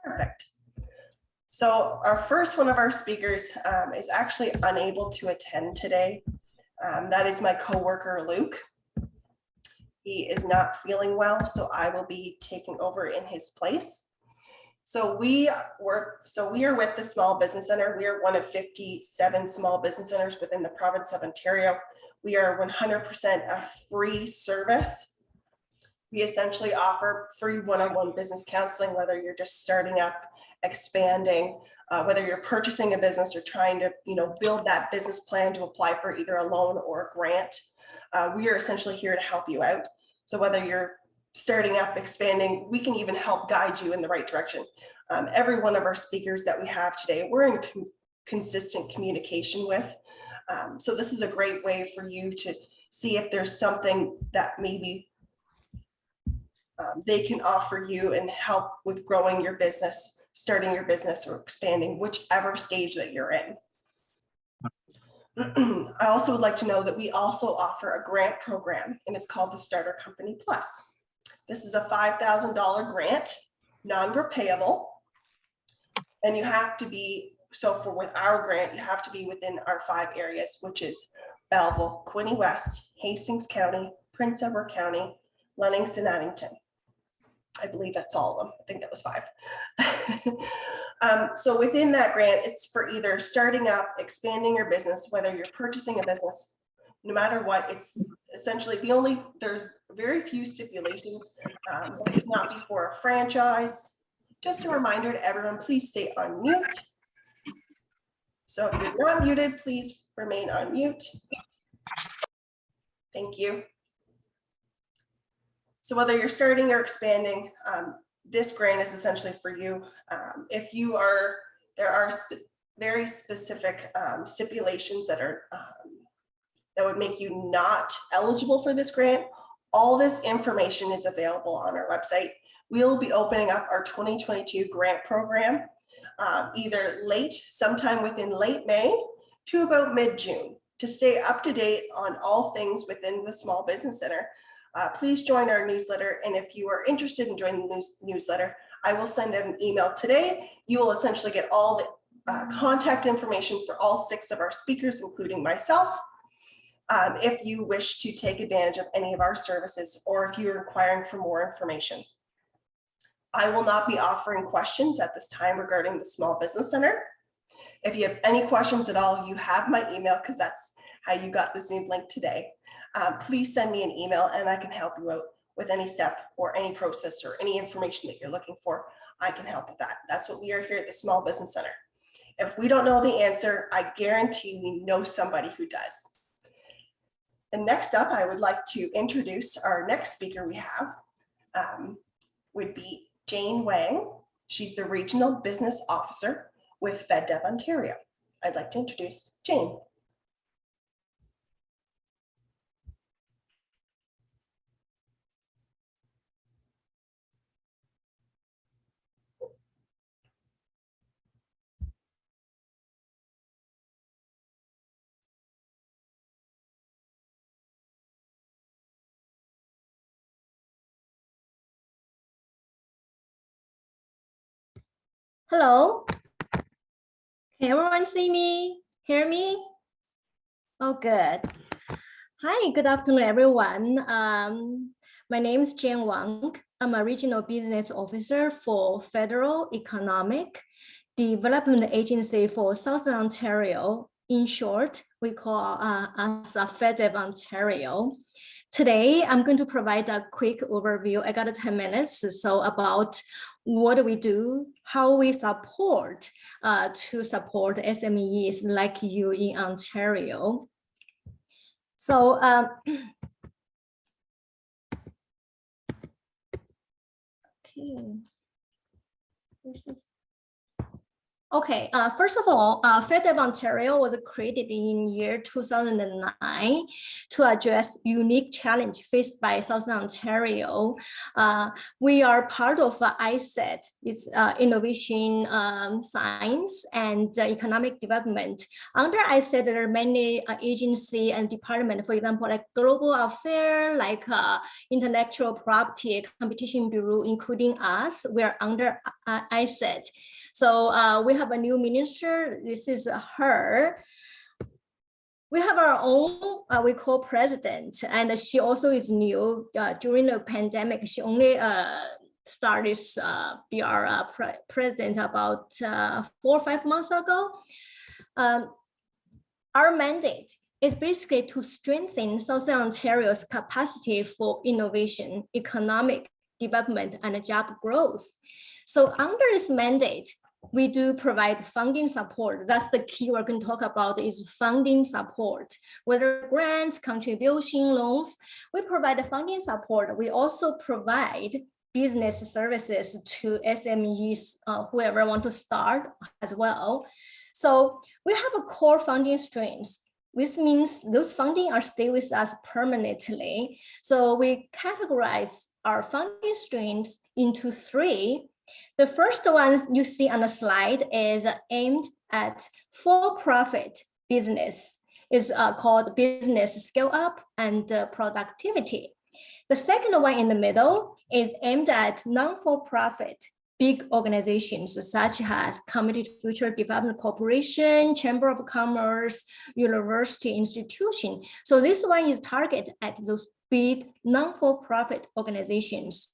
Perfect. So our first one of our speakers is actually unable to attend today. That is my coworker, Luke. He is not feeling well, so I will be taking over in his place. So we are with the Small Business Center. We are one of 57 small business centers within the province of Ontario. We are 100% a free service. We essentially offer free one-on-one business counseling, whether you're just starting up, expanding, whether you're purchasing a business or trying to, build that business plan to apply for either a loan or a grant. We are essentially here to help you out. So whether you're starting up, expanding, we can even help guide you in the right direction. Every one of our speakers that we have today, we're in consistent communication with. So this is a great way for you to see if there's something that maybe they can offer you and help with growing your business, starting your business, or expanding, whichever stage that you're in. I also would like to know that we also offer a grant program, and it's called the Starter Company Plus. This is a $5,000 grant, non-repayable, and you have to be, with our grant, you have to be within our 5 areas, which is Belleville, Quinte West, Hastings County, Prince Edward County, Lennox, and Addington. I believe that's all of them. I think that was 5. So within that grant, it's for either starting up, expanding your business, whether you're purchasing a business, no matter what. It's essentially there's very few stipulations, but it cannot be for a franchise. Just a reminder to everyone, please stay on mute. So if you're not muted, please remain on mute. Thank you. So whether you're starting or expanding, this grant is essentially for you. There are very specific stipulations that would make you not eligible for this grant. All this information is available on our website. We'll be opening up our 2022 grant program either sometime within late May to about mid-June. To stay up to date on all things within the Small Business Center, please join our newsletter. And if you are interested in joining the newsletter, I will send an email today. You will essentially get all the contact information for all 6 of our speakers, including myself. If you wish to take advantage of any of our services, or if you're inquiring for more information. I will not be offering questions at this time regarding the Small Business Center. If you have any questions at all, you have my email, because that's how you got the Zoom link today. Please send me an email and I can help you out with any step or any process or any information that you're looking for. I can help with that. That's what we are here at the Small Business Center. If we don't know the answer, I guarantee we know somebody who does. And next up, I would like to introduce our next speaker we have, would be Jane Wang. She's the Regional Business Officer with FedDev Ontario. I'd like to introduce Jane. Hello, can everyone see me, hear me? Oh, good. Hi, good afternoon, everyone. My name is Jane Wang. I'm a Regional Business Officer for Federal Economic Development Agency for Southern Ontario. In short, we call us FedDev Ontario. Today, I'm going to provide a quick overview. I got 10 minutes about what we do, how we support to support SMEs like you in Ontario. So, okay, this is. Okay, first of all, FedDev Ontario was created in year 2009 to address unique challenge faced by Southern Ontario. We are part of ISET, it's innovation, science, and economic development. Under ISET, there are many agency and department, for example, like global affairs, like intellectual property, competition bureau, including us. We are under I said. So we have a new minister. This is her. We have our own, we call president, and she also is new. During the pandemic, she only started be our president about 4 or 5 months ago. Our mandate is basically to strengthen Southern Ontario's capacity for innovation, economic development, and job growth. So under this mandate, we do provide funding support. That's the key we're going to talk about is funding support, whether grants, contribution, loans. We provide funding support. We also provide business services to SMEs, whoever want to start as well. So we have a core funding streams, which means those funding are stay with us permanently. So we categorize our funding streams into 3. The first one you see on the slide is aimed at for-profit business. It's called business scale up and productivity. The second one in the middle is aimed at non-for-profit big organizations such as Community Future Development Corporation, Chamber of Commerce, university institution. So this one is targeted at those big non-for-profit organizations.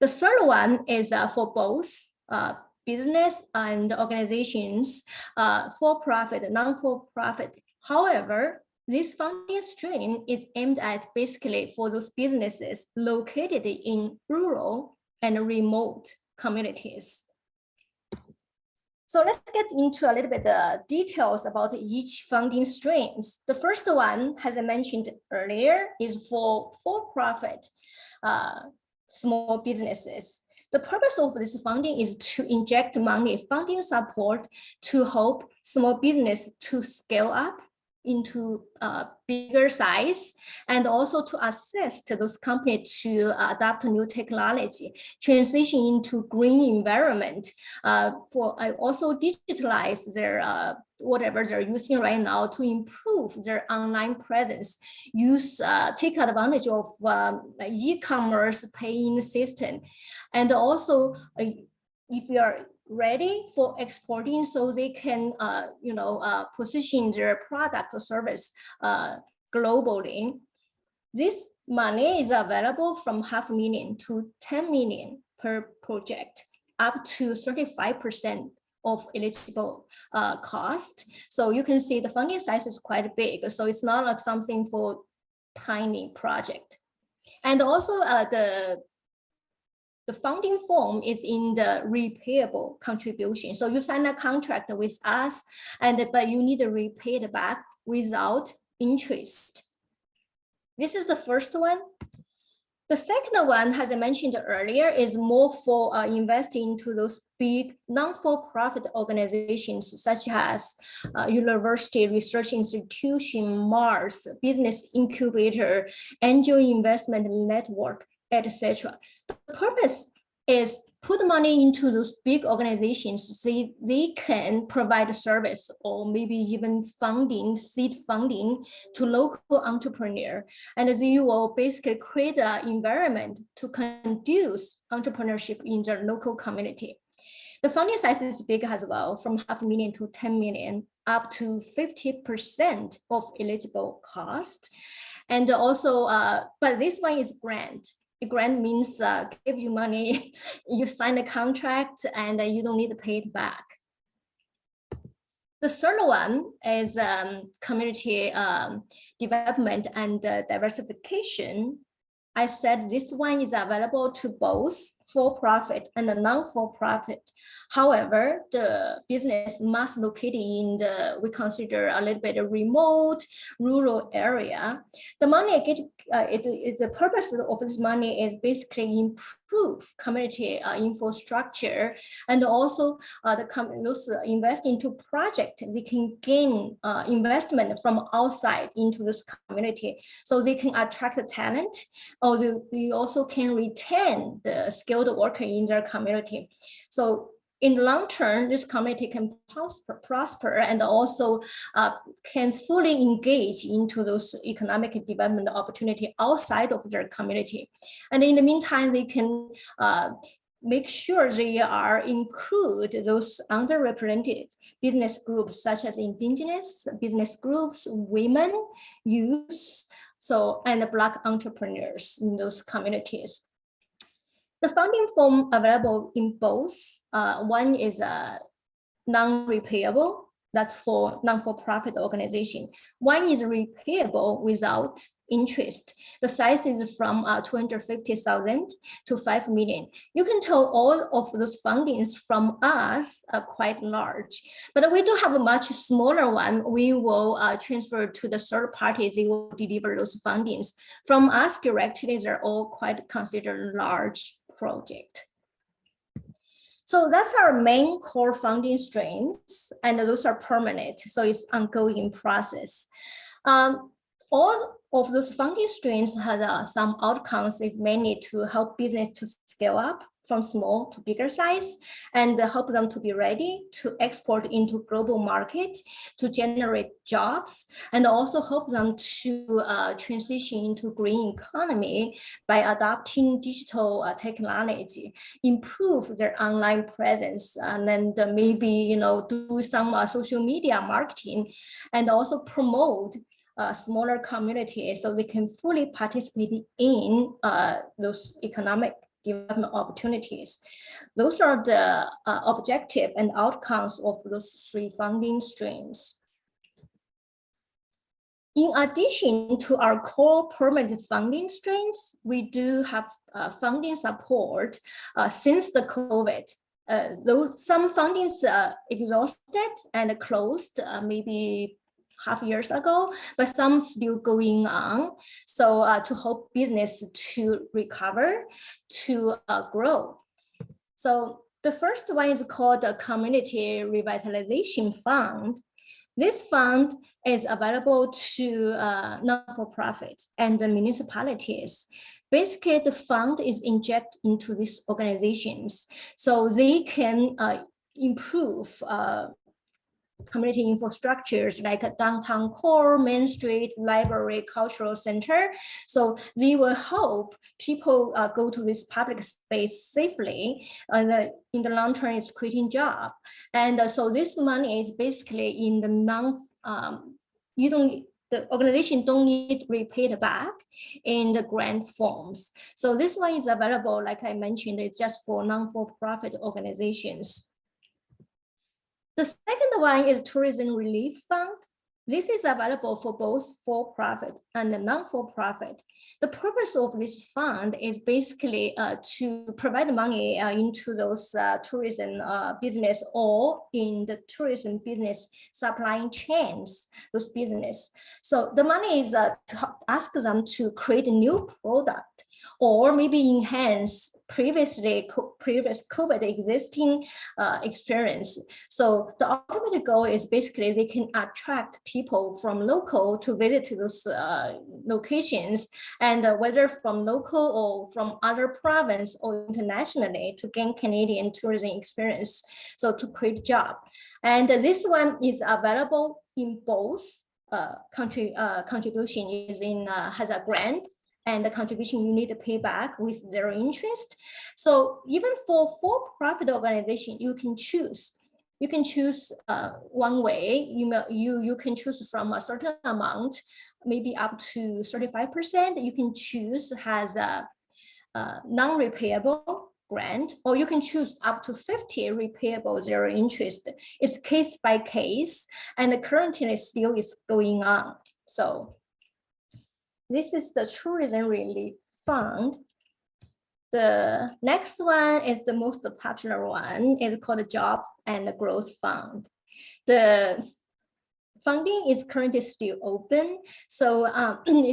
The third one is for both business and organizations, for-profit and non-for-profit. However, this funding stream is aimed at basically for those businesses located in rural and remote communities. So let's get into a little bit the details about each funding streams. The first one, as I mentioned earlier, is for-profit small businesses. The purpose of this funding is to inject money, funding support to help small business to scale up into bigger size, and also to assist those companies to adopt new technology, transition into green environment, also digitalize their whatever they're using right now to improve their online presence, take advantage of e-commerce paying system, and also if you are ready for exporting, so they can position their product or service globally. This money is available from $500,000 to $10 million per project, up to 35% of eligible cost. So you can see the funding size is quite big. So it's not like something for tiny project. And also the funding form is in the repayable contribution. So you sign a contract with us, but you need to repay it back without interest. This is the first one. The second one, as I mentioned earlier, is more for investing into those big non-for-profit organizations such as university, research institution, Mars, business incubator, angel investment network, etc. The purpose is put money into those big organizations so they can provide a service or maybe even funding, seed funding to local entrepreneur. And they will basically create an environment to conduce entrepreneurship in their local community. The funding size is big as well, from $500,000 to $10 million, up to 50% of eligible cost. And also, but this one is grant. A grant means give you money, you sign a contract, and you don't need to pay it back. The third one is community development and diversification. I said this one is available to both for-profit and non-for-profit. However, the business must locate in we consider a little bit of remote, rural area. The money the purpose of this money is basically improve community infrastructure, and also those invest into project, they can gain investment from outside into this community, so they can attract the talent, or they also can retain the skilled worker in their community. So in the long term, this community can prosper and also can fully engage into those economic development opportunity outside of their community. And in the meantime, they can make sure they are include those underrepresented business groups such as indigenous business groups, women, youth, so and Black entrepreneurs in those communities. The funding form available in both. One is non-repayable. That's for non-for-profit organization. One is repayable without interest. The size is from 250,000 to 5 million. You can tell all of those fundings from us are quite large, but we do have a much smaller one. We will transfer to the third party. They will deliver those fundings. From us directly, they're all quite considered large project. So that's our main core funding streams, and those are permanent, so it's ongoing process. All of those funding streams have some outcomes is mainly to help business to scale up from small to bigger size and help them to be ready to export into global market to generate jobs, and also help them to transition into green economy by adopting digital technology, improve their online presence, and then maybe do some social media marketing, and also promote smaller communities so they can fully participate in those economic development opportunities. Those are the objective and outcomes of those three funding streams. In addition to our core permanent funding streams, we do have funding support since the COVID. Some fundings exhausted and closed maybe half years ago, but some still going on. So to help business to recover, to grow. So the first one is called the Community Revitalization Fund. This fund is available to non-for-profit and the municipalities. Basically, the fund is injected into these organizations so they can improve community infrastructures like a downtown core, Main Street, library, cultural center. So they will help people go to this public space safely. And in the long term, it's creating job. And so this money is basically in the the organization don't need repaid back in the grant forms. So this one is available, like I mentioned, it's just for non-for-profit organizations. The second one is Tourism Relief Fund. This is available for both for-profit and non-for-profit. The purpose of this fund is basically to provide money into those tourism business or in the tourism business supply chains, those business. So the money is to ask them to create a new product or maybe enhance previous COVID existing experience. So the ultimate goal is basically they can attract people from local to visit those locations, and whether from local or from other province or internationally to gain Canadian tourism experience, so to create job. And this one is available in both contribution is in has a grant, and the contribution you need to pay back with zero interest. So even for for-profit organization, you can choose. You can choose one way. You can choose from a certain amount, maybe up to 35%. You can choose has a non-repayable grant, or you can choose up to 50 repayable zero interest. It's case by case, and currently still is going on. So this is the Tourism Relief Fund. The next one is the most popular one. It's called the Job and Growth Fund. The funding is currently still open. So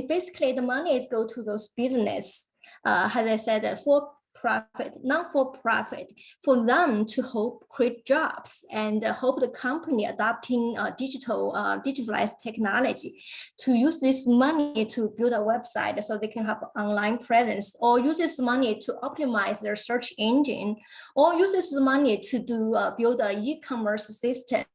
basically the money is go to those business, as I said, for-profit, non-for-profit, for them to help create jobs and help the company adopting digitalized technology to use this money to build a website so they can have online presence, or use this money to optimize their search engine, or use this money to build an e-commerce system.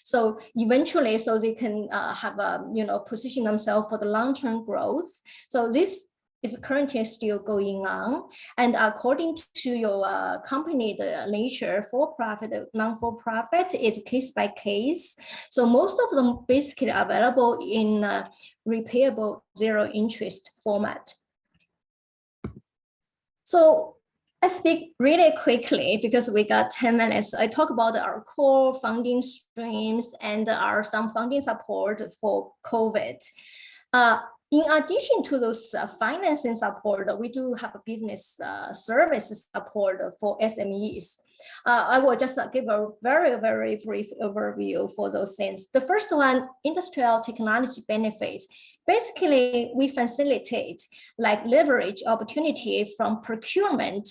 So eventually, so they can have a position themselves for the long-term growth. So this is currently still going on. And according to your company, the nature, for-profit, non-for-profit is case by case. So most of them basically available in repayable zero interest format. So I speak really quickly because we got 10 minutes. I talk about our core funding streams and some funding support for COVID. In addition to those financing support, we do have a business services support for SMEs. I will just give a very, very brief overview for those things. The first one, industrial technology benefit. Basically, we facilitate like leverage opportunity from procurement,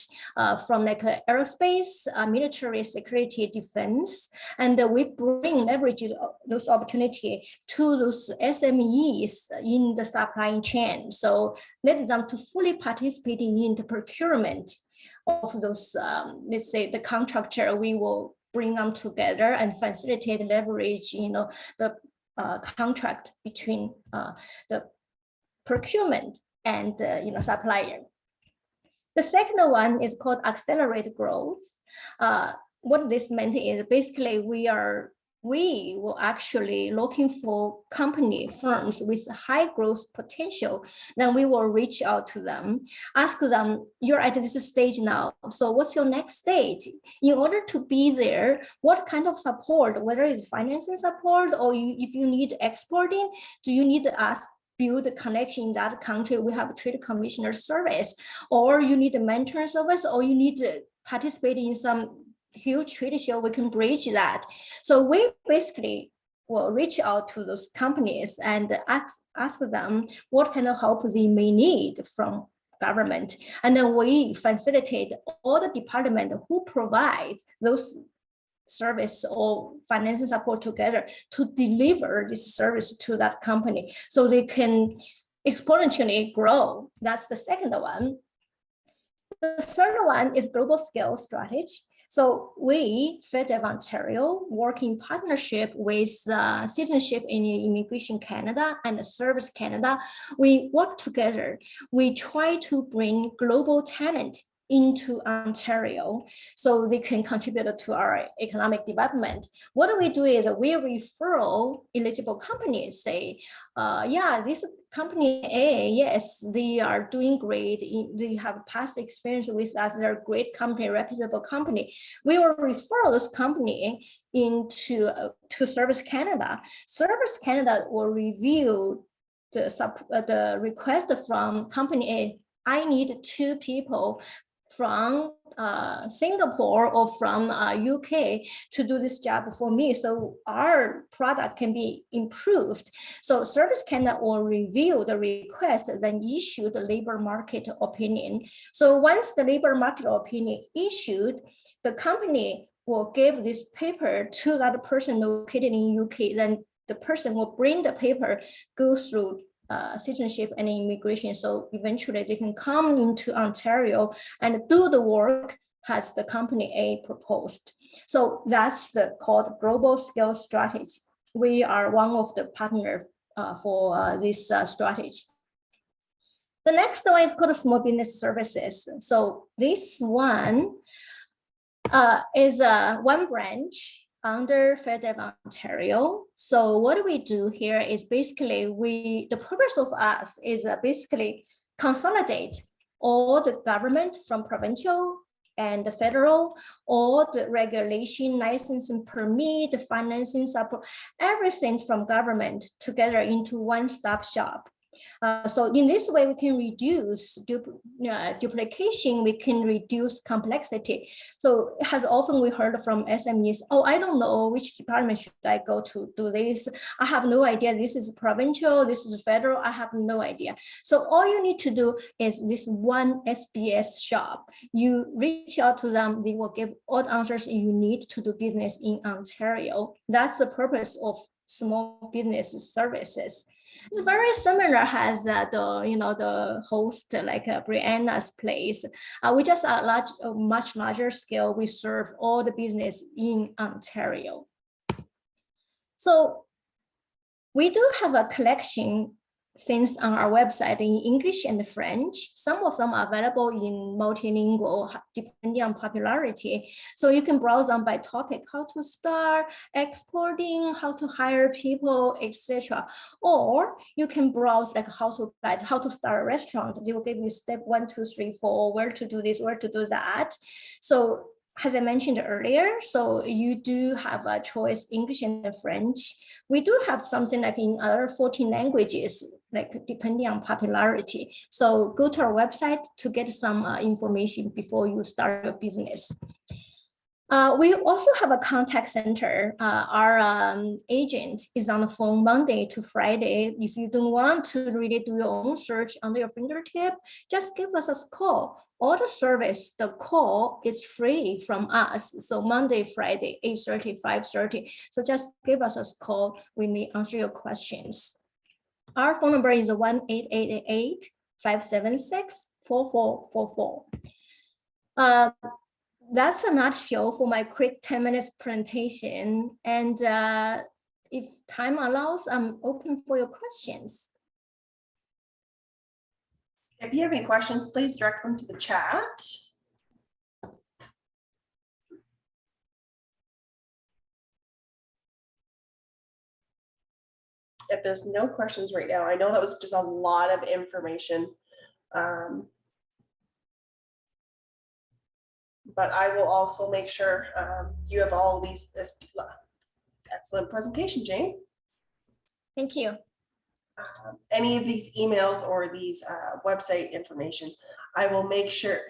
from like aerospace, military security, defense, and we bring leverage those opportunity to those SMEs in the supply chain. So let them to fully participate in the procurement of those, let's say the contractor, we will bring them together and facilitate leverage, the contract between the procurement and supplier. The second one is called accelerate growth. What this meant is basically we will actually looking for company firms with high growth potential. Then we will reach out to them, ask them, you're at this stage now, so what's your next stage? In order to be there, what kind of support, whether it's financing support or if you need exporting, do you need us build a connection in that country? We have a trade commissioner service, or you need a mentor service, or you need to participate in some huge trade show, we can bridge that. So we basically will reach out to those companies and ask them what kind of help they may need from government. And then we facilitate all the department who provide those service or financial support together to deliver this service to that company so they can exponentially grow. That's the second one. The third one is global scale strategy. So we, FedDev Ontario, work in partnership with Citizenship and Immigration Canada and Service Canada. We work together. We try to bring global talent into Ontario so they can contribute to our economic development. What we do is we refer eligible companies, say, yeah, this company A, yes, they are doing great. They have past experience with us. They're a great company, reputable company. We will refer this company into to Service Canada. Service Canada will review the request from company A. I need 2 people from Singapore or from UK to do this job for me, so our product can be improved. So Service Canada will review the request, then issue the labor market opinion. So once the labor market opinion issued, the company will give this paper to that person located in UK. Then the person will bring the paper, go through citizenship and immigration. So eventually they can come into Ontario and do the work as the company A proposed. So that's called global scale strategy. We are one of the partners for this strategy. The next one is called small business services. So this one is one branch under FedDev Ontario. So what we do here is basically the purpose of us is basically consolidate all the government from provincial and the federal, all the regulation, licensing, permit, the financing support, everything from government together into one-stop shop. So in this way, we can reduce duplication, we can reduce complexity. So as often we heard from SMEs, oh, I don't know which department should I go to do this. I have no idea. This is provincial, this is federal, I have no idea. So all you need to do is this one SBS shop. You reach out to them, they will give all the answers you need to do business in Ontario. That's the purpose of small business services. It's very similar as the host like Brianna's place. We just a much larger scale. We serve all the business in Ontario. So we do have a collection things on our website in English and French. Some of them are available in multilingual, depending on popularity. So you can browse them by topic, how to start exporting, how to hire people, etc. Or you can browse like how to guides, how to start a restaurant. They will give you step 1, 2, 3, 4, where to do this, where to do that. So as I mentioned earlier, so you do have a choice, English and French. We do have something like in other 14 languages, like depending on popularity. So go to our website to get some information before you start your business. We also have a contact center. Our agent is on the phone Monday to Friday. If you don't want to really do your own search under your fingertip, just give us a call. All the service, the call is free from us. So Monday, Friday, 8:30, 5:30. So just give us a call. We may answer your questions. Our phone number is 1-888-576-4444. That's a nutshell for my quick 10 minutes presentation. And if time allows, I'm open for your questions. If you have any questions, please direct them to the chat. If there's no questions right now, I know that was just a lot of information. But I will also make sure you have all these, this excellent presentation, Jane. Thank you. Any of these emails or these website information, I will make sure.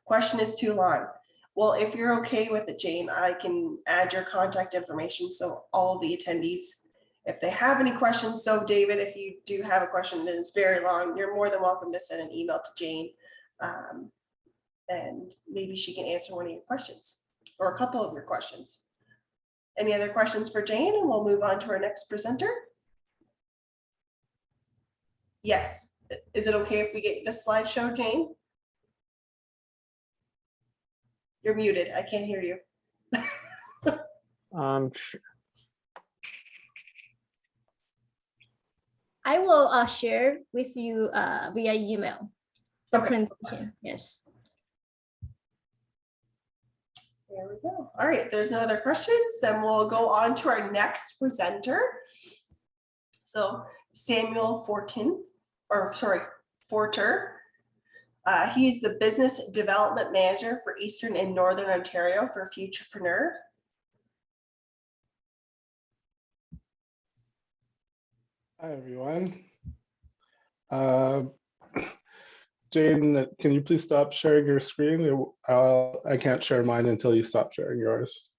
Question is too long. Well, if you're okay with it, Jane, I can add your contact information. So all the attendees, if they have any questions, so David, if you do have a question that is very long, you're more than welcome to send an email to Jane. And maybe she can answer one of your questions or a couple of your questions. Any other questions for Jane? And we'll move on to our next presenter. Yes. Is it okay if we get the slideshow, Jane? You're muted. I can't hear you. Sure. I will share with you via email the Okay. presentation. Yes. There we go. All right, if there's no other questions, then we'll go on to our next presenter. So Samuel Fortier. He is the Business Development Manager for Eastern and Northern Ontario for Futurpreneur. Hi, everyone. Jane, can you please stop sharing your screen? I can't share mine until you stop sharing yours.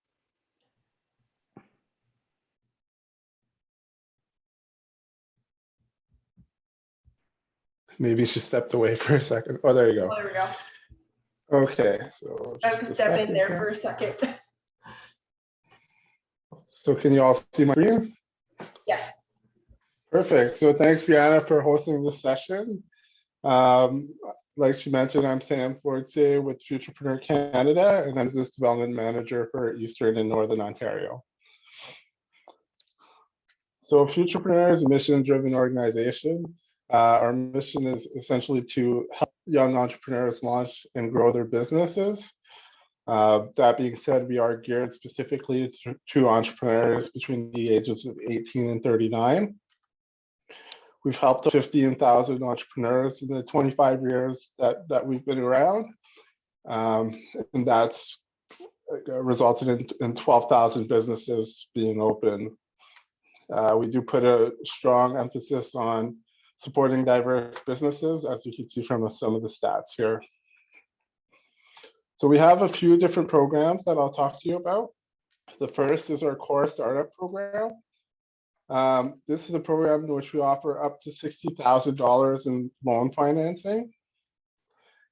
Maybe she stepped away for a second. Oh, there you go. Oh, there we go. Okay, so I have to step in there for a second. So can you all see my screen? Yes. Perfect. So thanks, Brianna, for hosting this session. Like she mentioned, I'm Sam Fortier with Futurpreneur Canada, and I'm Business Development Manager for Eastern and Northern Ontario. So Futurpreneur is a mission-driven organization. Our mission is essentially to help young entrepreneurs launch and grow their businesses. That being said, we are geared specifically to entrepreneurs between the ages of 18 and 39. We've helped 15,000 entrepreneurs in the 25 years that we've been around. And that's resulted in 12,000 businesses being open. We do put a strong emphasis on supporting diverse businesses, as you can see from some of the stats here. So we have a few different programs that I'll talk to you about. The first is our core startup program. This is a program in which we offer up to $60,000 in loan financing.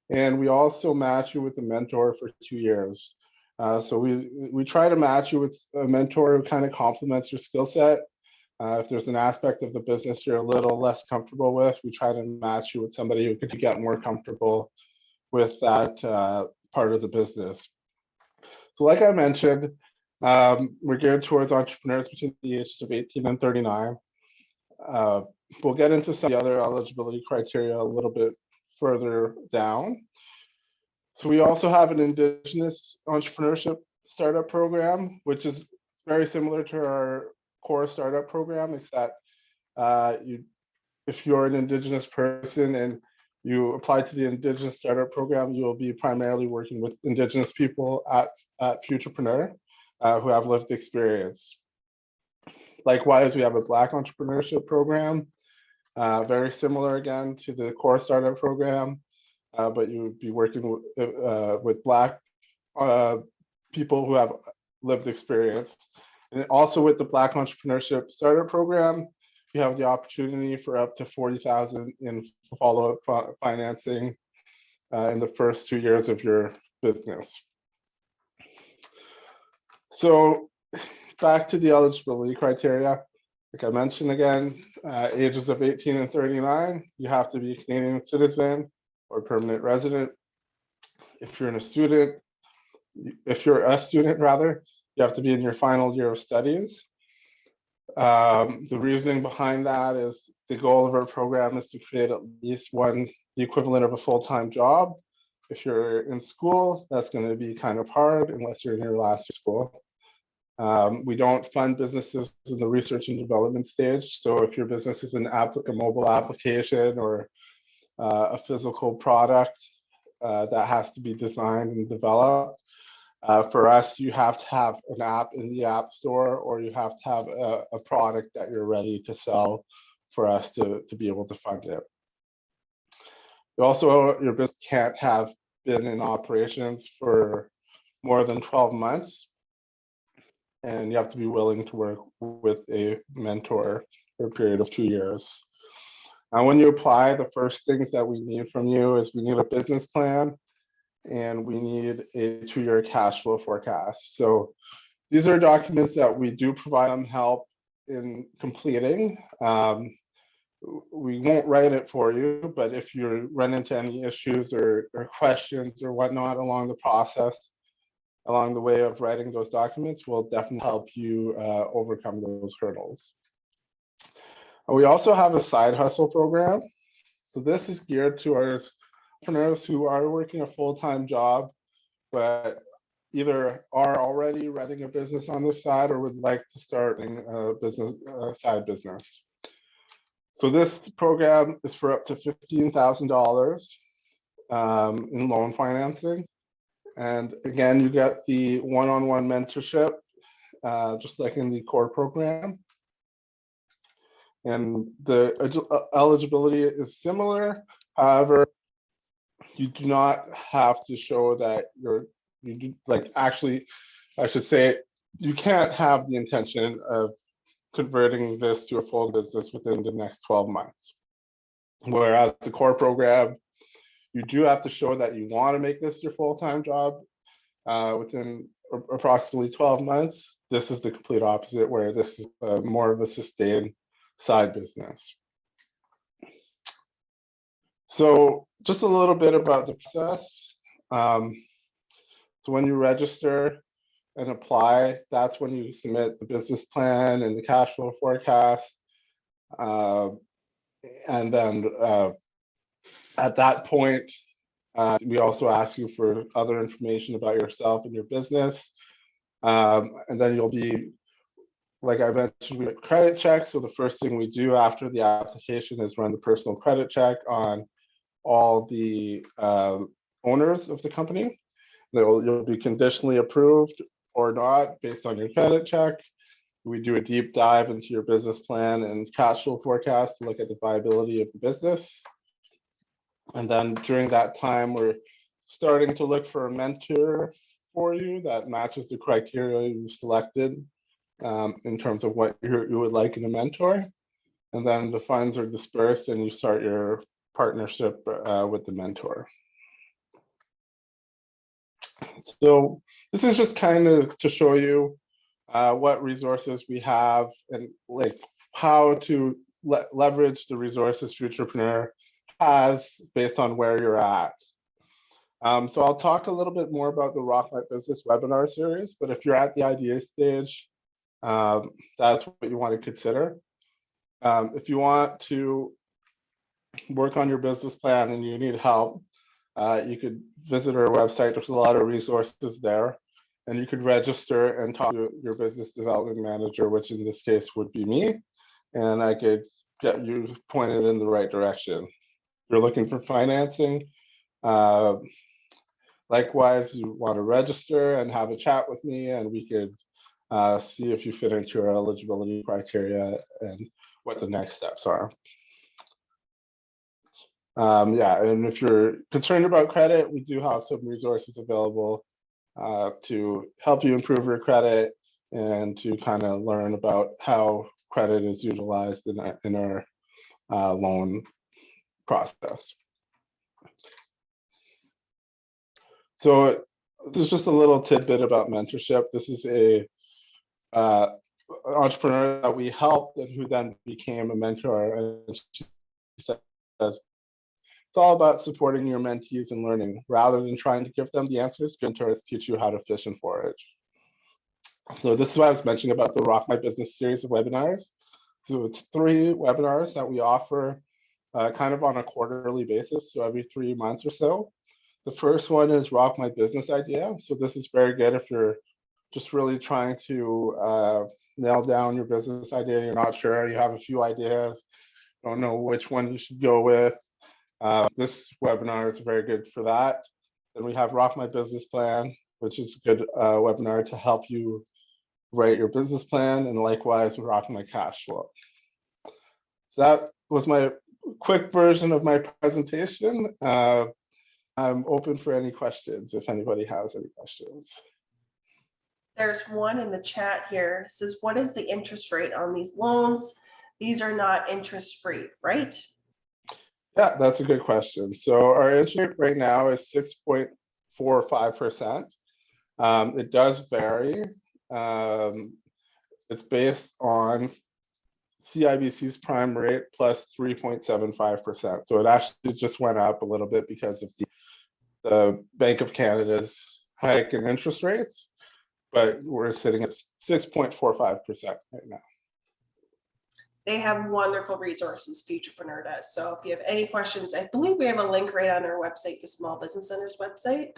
And we also match you with a mentor for 2 years. So we try to match you with a mentor who kind of complements your skill set. If there's an aspect of the business you're a little less comfortable with, we try to match you with somebody who can get more comfortable with that part of the business. So like I mentioned, we're geared towards entrepreneurs between the ages of 18 and 39. We'll get into some of the other eligibility criteria a little bit further down. So we also have an Indigenous entrepreneurship startup program, which is very similar to our core startup program, except if you're an Indigenous person and you apply to the Indigenous startup program, you will be primarily working with Indigenous people at Futurpreneur who have lived experience. Likewise, we have a Black entrepreneurship program, very similar again to the core startup program, but you would be working with Black people who have lived experience. And also with the Black entrepreneurship startup program, you have the opportunity for up to $40,000 in follow-up financing in the first 2 years of your business. So back to the eligibility criteria. Like I mentioned again, ages of 18 and 39, you have to be a Canadian citizen or permanent resident. If you're a student rather, you have to be in your final year of studies. The reasoning behind that is the goal of our program is to create at least the equivalent of a full-time job. If you're in school, that's going to be kind of hard unless you're in your last school. We don't fund businesses in the research and development stage. So if your business is a mobile application or a physical product that has to be designed and developed, for us, you have to have an app in the App Store, or you have to have a product that you're ready to sell for us to be able to fund it. Also, your business can't have been in operations for more than 12 months. And you have to be willing to work with a mentor for a period of 2 years. And when you apply, the first things that we need from you is we need a business plan and we need a 2-year cash flow forecast. So these are documents that we do provide them help in completing. We won't write it for you, but if you run into any issues or questions or whatnot along the process, along the way of writing those documents, will definitely help you overcome those hurdles. We also have a side hustle program. So this is geared to our entrepreneurs who are working a full-time job, but either are already running a business on the side or would like to start a side business. So this program is for up to $15,000 in loan financing. And again, you get the one-on-one mentorship, just like in the core program. And the eligibility is similar. However, you do not have to show that I should say, you can't have the intention of converting this to a full business within the next 12 months. Whereas the core program, you do have to show that you want to make this your full-time job within approximately 12 months. This is the complete opposite, where this is more of a sustained side business. So just a little bit about the process. So when you register and apply, that's when you submit the business plan and the cash flow forecast. And then at that point, we also ask you for other information about yourself and your business. And then you'll be, like I mentioned, we have credit checks. So the first thing we do after the application is run the personal credit check on all the owners of the company. You'll be conditionally approved or not based on your credit check. We do a deep dive into your business plan and cash flow forecast to look at the viability of the business. And then during that time, we're starting to look for a mentor for you that matches the criteria you selected in terms of what you would like in a mentor. And then the funds are dispersed and you start your partnership with the mentor. So this is just kind of to show you what resources we have and like how to leverage the resources Futurpreneur has based on where you're at. So I'll talk a little bit more about the Rock My Business webinar series, but if you're at the idea stage, that's what you want to consider. If you want to work on your business plan and you need help, you could visit our website. There's a lot of resources there, and you could register and talk to your business development manager, which in this case would be me, and I could get you pointed in the right direction. If you're looking for financing, likewise, you want to register and have a chat with me, and we could see if you fit into our eligibility criteria and what the next steps are. Yeah, and if you're concerned about credit, we do have some resources available to help you improve your credit and to kind of learn about how credit is utilized in our loan process. So this is just a little tidbit about mentorship. This is a entrepreneur that we helped and who then became a mentor. And she says, it's all about supporting your mentees and learning. Rather than trying to give them the answers, mentors teach you how to fish and forage. So this is what I was mentioning about the Rock My Business series of webinars. So it's 3 webinars that we offer kind of on a quarterly basis, so every 3 months or so. The first one is Rock My Business Idea. So this is very good if you're just really trying to nail down your business idea. You're not sure, you have a few ideas, don't know which one you should go with. This webinar is very good for that. Then we have Rock My Business Plan, which is a good webinar to help you write your business plan, and likewise Rock My Cash Flow. So that was my quick version of my presentation. I'm open for any questions if anybody has any questions. There's one in the chat here. It says, what is the interest rate on these loans? These are not interest free, right? Yeah, that's a good question. So our interest rate right now is 6.45%. It does vary. It's based on CIBC's prime rate plus 3.75%. So it actually just went up a little bit because of the Bank of Canada's hike in interest rates, but we're sitting at 6.45% right now. They have wonderful resources, Futurpreneur does. So if you have any questions, I believe we have a link right on our website, the Small Business Center's website,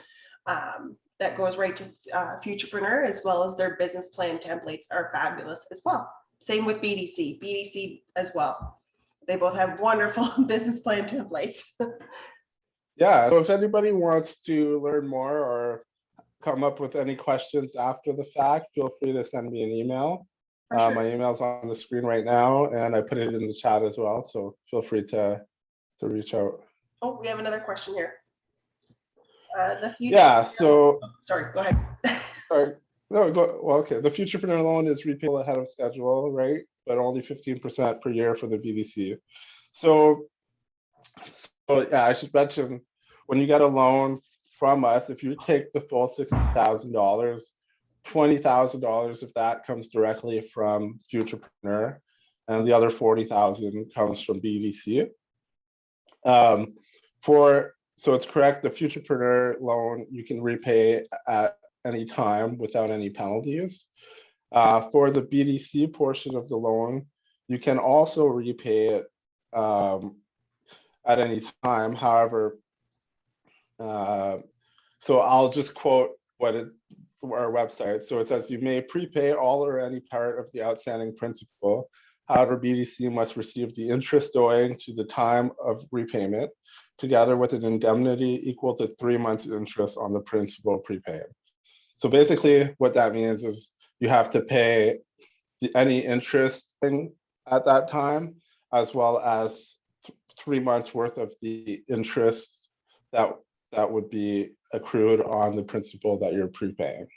that goes right to Futurpreneur, as well as their business plan templates are fabulous as well. Same with BDC as well. They both have wonderful business plan templates. Yeah, so if anybody wants to learn more or come up with any questions after the fact, feel free to send me an email. Sure. My email's on the screen right now, and I put it in the chat as well. So feel free to reach out. Oh, we have another question here. The future. Yeah. So. Oh, sorry. Go ahead. Sorry. No. Go. Well, okay. The Futurpreneur loan is repayable ahead of schedule, right? But only 15% per year for the BDC. So yeah, I should mention when you get a loan from us, if you take the full $60,000. $20,000 of that comes directly from Futurpreneur, and the other $40,000 comes from BDC. So it's correct, the Futurpreneur loan you can repay at any time without any penalties. For the BDC portion of the loan, you can also repay it at any time. However, so I'll just quote our website. So it says you may prepay all or any part of the outstanding principal. However, BDC must receive the interest owing to the time of repayment, together with an indemnity equal to 3 months interest on the principal prepaid. So basically what that means is you have to pay any interest at that time, as well as 3 months worth of the interest that would be accrued on the principal that you're prepaying.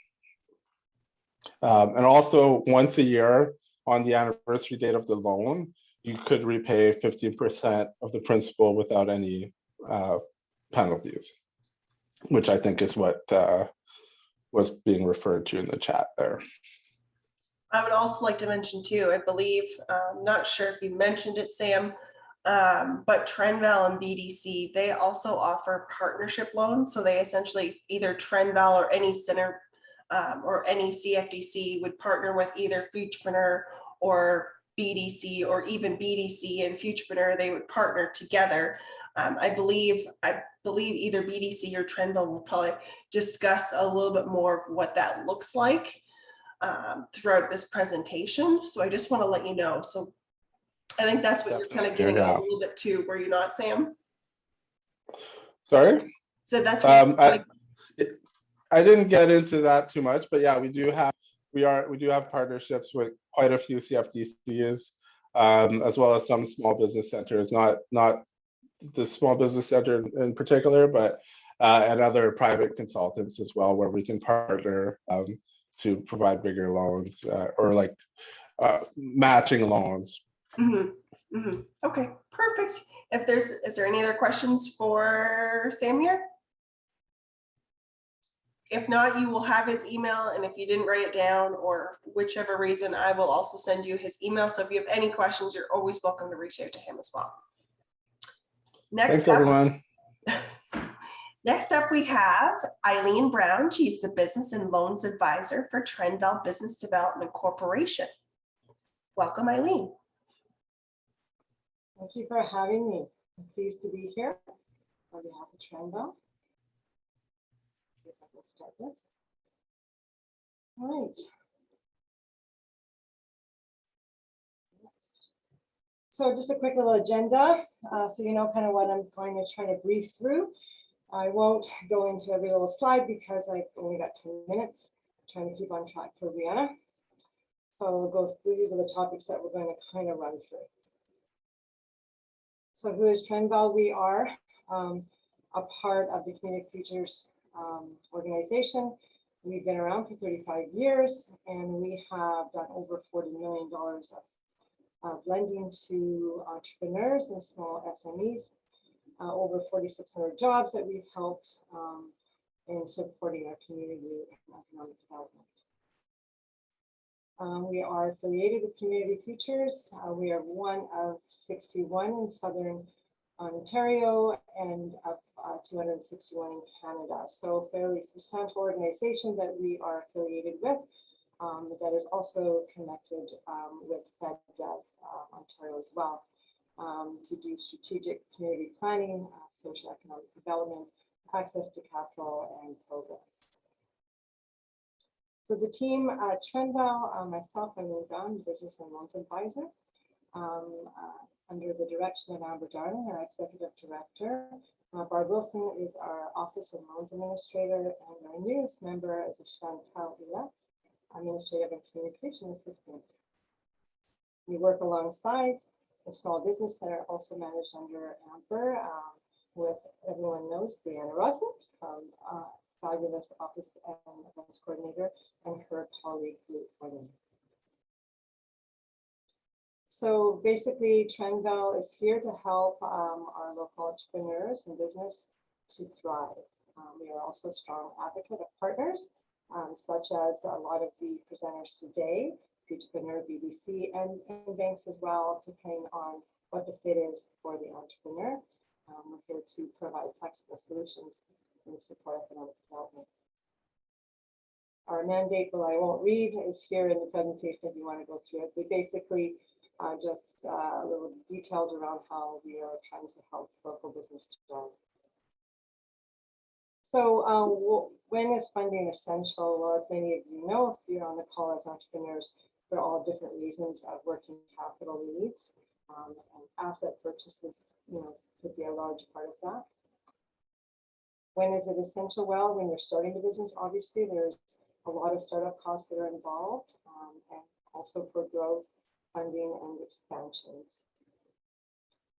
And also once a year on the anniversary date of the loan, you could repay 15% of the principal without any penalties, which I think is what was being referred to in the chat there. I would also like to mention too, I believe, not sure if you mentioned it, Sam, but Trenval and BDC, they also offer partnership loans. So they essentially either Trenval or any center or any CFDC would partner with either Futurpreneur or BDC or even BDC and Futurpreneur, they would partner together. I believe either BDC or Trenval will probably discuss a little bit more of what that looks like throughout this presentation. So I just want to let you know. So I think that's what you're kind of getting at a little bit too, were you not, Sam? Sorry? So that's what I didn't get into that too much, but yeah, we do have partnerships with quite a few CFDCs, as well as some small business centers, not the small business center in particular, but and other private consultants as well, where we can partner to provide bigger loans or like matching loans. Okay, perfect. Is there any other questions for Sam here? If not, you will have his email, and if you didn't write it down or whichever reason, I will also send you his email. So if you have any questions, you're always welcome to reach out to him as well. Thanks, everyone. Next up, we have Eileen Brown. She's the Business and Loans Advisor for Trenval Business Development Corporation. Welcome, Eileen. Thank you for having me. I'm pleased to be here on behalf of Trenval. Let's start this. All right. So just a quick little agenda, so you know kind of what I'm going to try to brief through. I won't go into every little slide because I've only got 10 minutes. I'm trying to keep on track for Brianna. So we'll go through. These are the topics that we're going to kind of run through. So who is Trenval? We are a part of the Community Futures organization. We've been around for 35 years, and we have done over $40 million of lending to entrepreneurs and small SMEs, over 4,600 jobs that we've helped in supporting our community and economic development. We are affiliated with Community Futures. We are one of 61 in Southern Ontario and of 261 in Canada. So fairly substantial organization that we are affiliated with that is also connected with FedDev Ontario as well to do strategic community planning, socioeconomic development, access to capital and programs. So the team at Trenval, myself, Eileen Brown, Business and Loans Advisor, under the direction of Amber Darling, our Executive Director. Barb Wilson is our Office and Loans Administrator, and our newest member is Chantal Elette, Administrative and Communication Assistant. We work alongside the Small Business Center, also managed under Amber, with everyone knows Brianna Rossit, fabulous Office and Events Coordinator, and her colleague, Wang. So basically, Trenval is here to help our local entrepreneurs and business to thrive. We are also a strong advocate of partners, such as a lot of the presenters today, Futurpreneur, BDC, and banks as well, depending on what the fit is for the entrepreneur. We're here to provide flexible solutions and support economic development. Our mandate, well, I won't read, is here in the presentation if you want to go through it. But basically, just little details around how we are trying to help local business thrive. So when is funding essential? Well, as many of you know, if you're on the call as entrepreneurs, for all different reasons of working capital needs, and asset purchases, could be a large part of that. When is it essential? Well, when you're starting a business, obviously there's a lot of startup costs that are involved, and also for growth, funding, and expansions.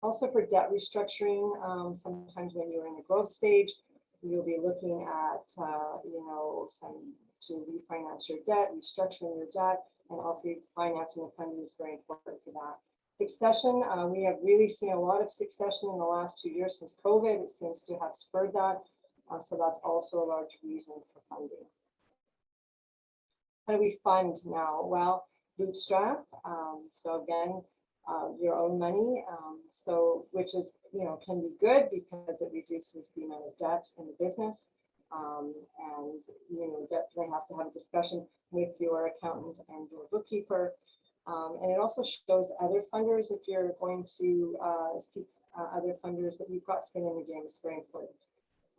Also for debt restructuring, sometimes when you're in the growth stage, you'll be looking at, some to refinance your debt, restructuring your debt, and also financing and funding is very important for that. Succession, we have really seen a lot of succession in the last 2 years since COVID. It seems to have spurred that. So that's also a large reason for funding. How do we fund now? Well, bootstrap. So again, your own money. Which is, can be good because it reduces the amount of debt in the business. And definitely have to have a discussion with your accountant and your bookkeeper. And it also shows other funders, if you're going to seek other funders, that you've got skin in the game. Is very important.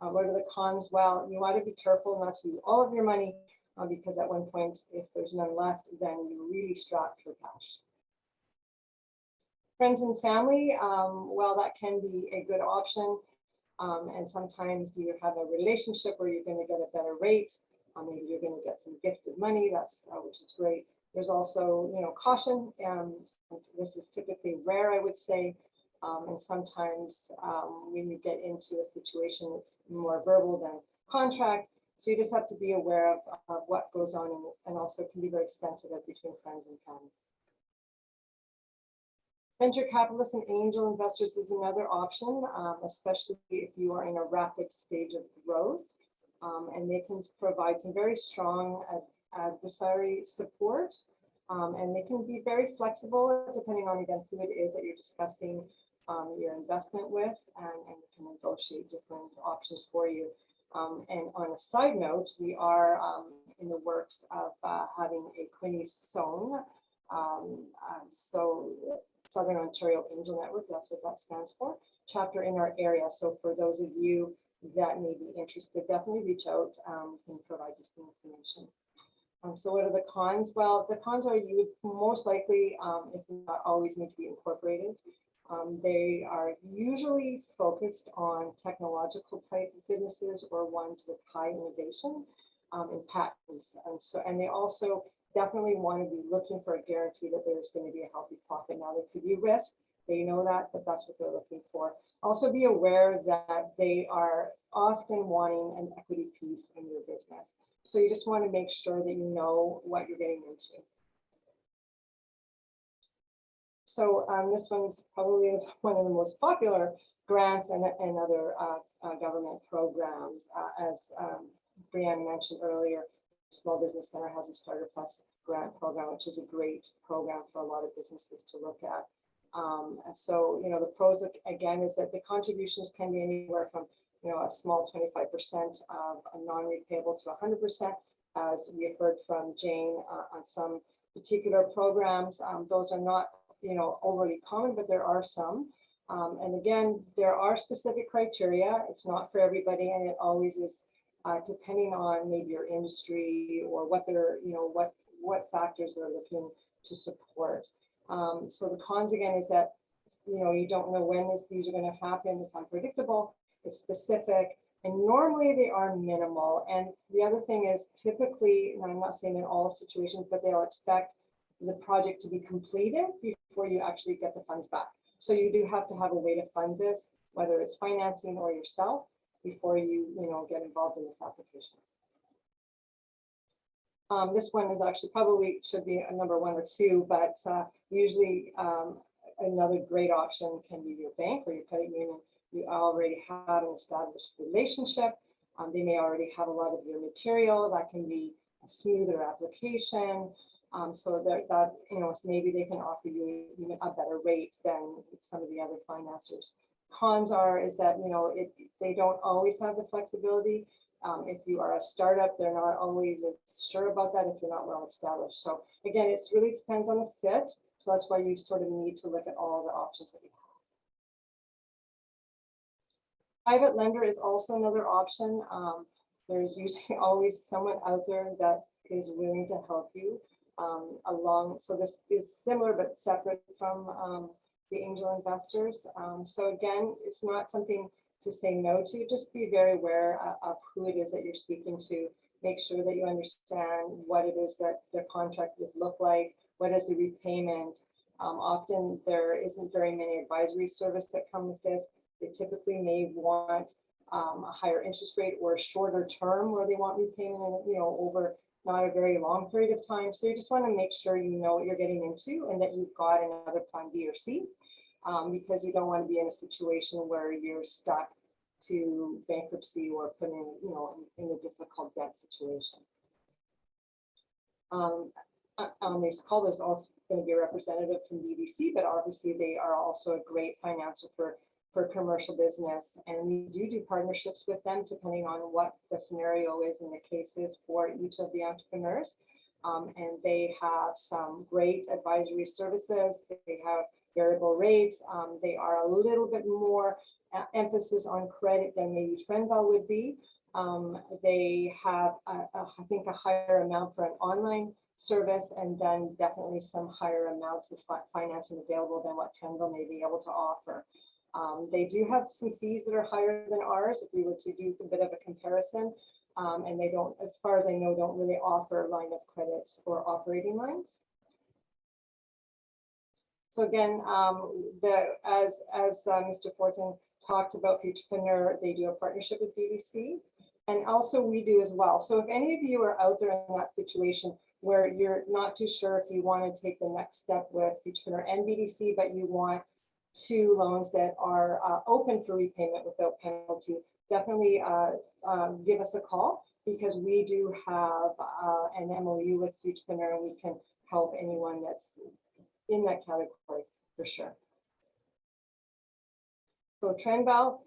What are the cons? Well, you want to be careful not to use all of your money because at one point, if there's none left, then you're really strapped for cash. Friends and family, well, that can be a good option. And sometimes you have a relationship where you're going to get a better rate. Maybe you're going to get some gifted money, which is great. There's also, caution. This is typically rare, I would say. And sometimes when you get into a situation, it's more verbal than contract. So you just have to be aware of what goes on and also can be very sensitive between friends and family. Venture capitalists and angel investors is another option, especially if you are in a rapid stage of growth. And they can provide some very strong adversary support. And they can be very flexible depending on, again, who it is that you're discussing your investment with, and can negotiate different options for you. And on a side note, we are in the works of having a Quinte Zone. So Southern Ontario Angel Network, that's what that stands for, chapter in our area. So for those of you that may be interested, definitely reach out and provide you some information. So what are the cons? Well, the cons are you would most likely, if not always, need to be incorporated. They are usually focused on technological type businesses or ones with high innovation and patents. And they also definitely want to be looking for a guarantee that there's going to be a healthy profit. Now, there could be risk. They know that, but that's what they're looking for. Also be aware that they are often wanting an equity piece in your business. So you just want to make sure that you know what you're getting into. So this one is probably one of the most popular grants and other government programs. As Brianna mentioned earlier, Small Business Center has a Starter Plus grant program, which is a great program for a lot of businesses to look at. And so, the pros again is that the contributions can be anywhere from, a small 25% of a non-repayable to 100%, as we have heard from Jane on some particular programs. Those are not, overly common, but there are some. And again, there are specific criteria. It's not for everybody, and it always is depending on maybe your industry or what they're, what factors they're looking to support. So the cons again is that, you don't know when these are going to happen. It's unpredictable, it's specific, and normally they are minimal. And the other thing is typically, and I'm not saying in all situations, but they'll expect the project to be completed before you actually get the funds back. So you do have to have a way to fund this, whether it's financing or yourself, before you, get involved in this application. This one is actually probably should be a number 1 or 2, but usually another great option can be your bank or your credit union. You already have an established relationship. They may already have a lot of your material. That can be a smoother application. So that maybe they can offer you even a better rate than some of the other financiers. Cons is that they don't always have the flexibility. If you are a startup, they're not always as sure about that if you're not well established. So again, it really depends on the fit. So that's why you sort of need to look at all the options that you have. Private lender is also another option. There's usually always someone out there that is willing to help you along. So this is similar but separate from the angel investors. So again, it's not something to say no to. Just be very aware of who it is that you're speaking to. Make sure that you understand what it is that their contract would look like. What is the repayment? Often there isn't very many advisory services that come with this. They typically may want a higher interest rate or a shorter term where they want repayment in, over not a very long period of time. So you just want to make sure you know what you're getting into and that you've got another plan B or C, because you don't want to be in a situation where you're stuck to bankruptcy or put in, in a difficult debt situation. On this call, there's also going to be a representative from BDC, but obviously they are also a great financer for commercial business, and we do partnerships with them depending on what the scenario is and the case is for each of the entrepreneurs. And they have some great advisory services. They have variable rates. They are a little bit more emphasis on credit than maybe Trenval would be. They have, I think, a higher amount for an online service, and then definitely some higher amounts of financing available than what Trenval may be able to offer. They do have some fees that are higher than ours if we were to do a bit of a comparison. And they don't, as far as I know, don't really offer line of credit or operating lines. So again, as Mr. Fortin talked about Futurpreneur, they do a partnership with BDC, and also we do as well. So if any of you are out there in that situation where you're not too sure if you want to take the next step with Futurpreneur and BDC, but you want 2 loans that are open for repayment without penalty, definitely give us a call, because we do have an MOU with Futurpreneur, and we can help anyone that's in that category for sure. So Trenval,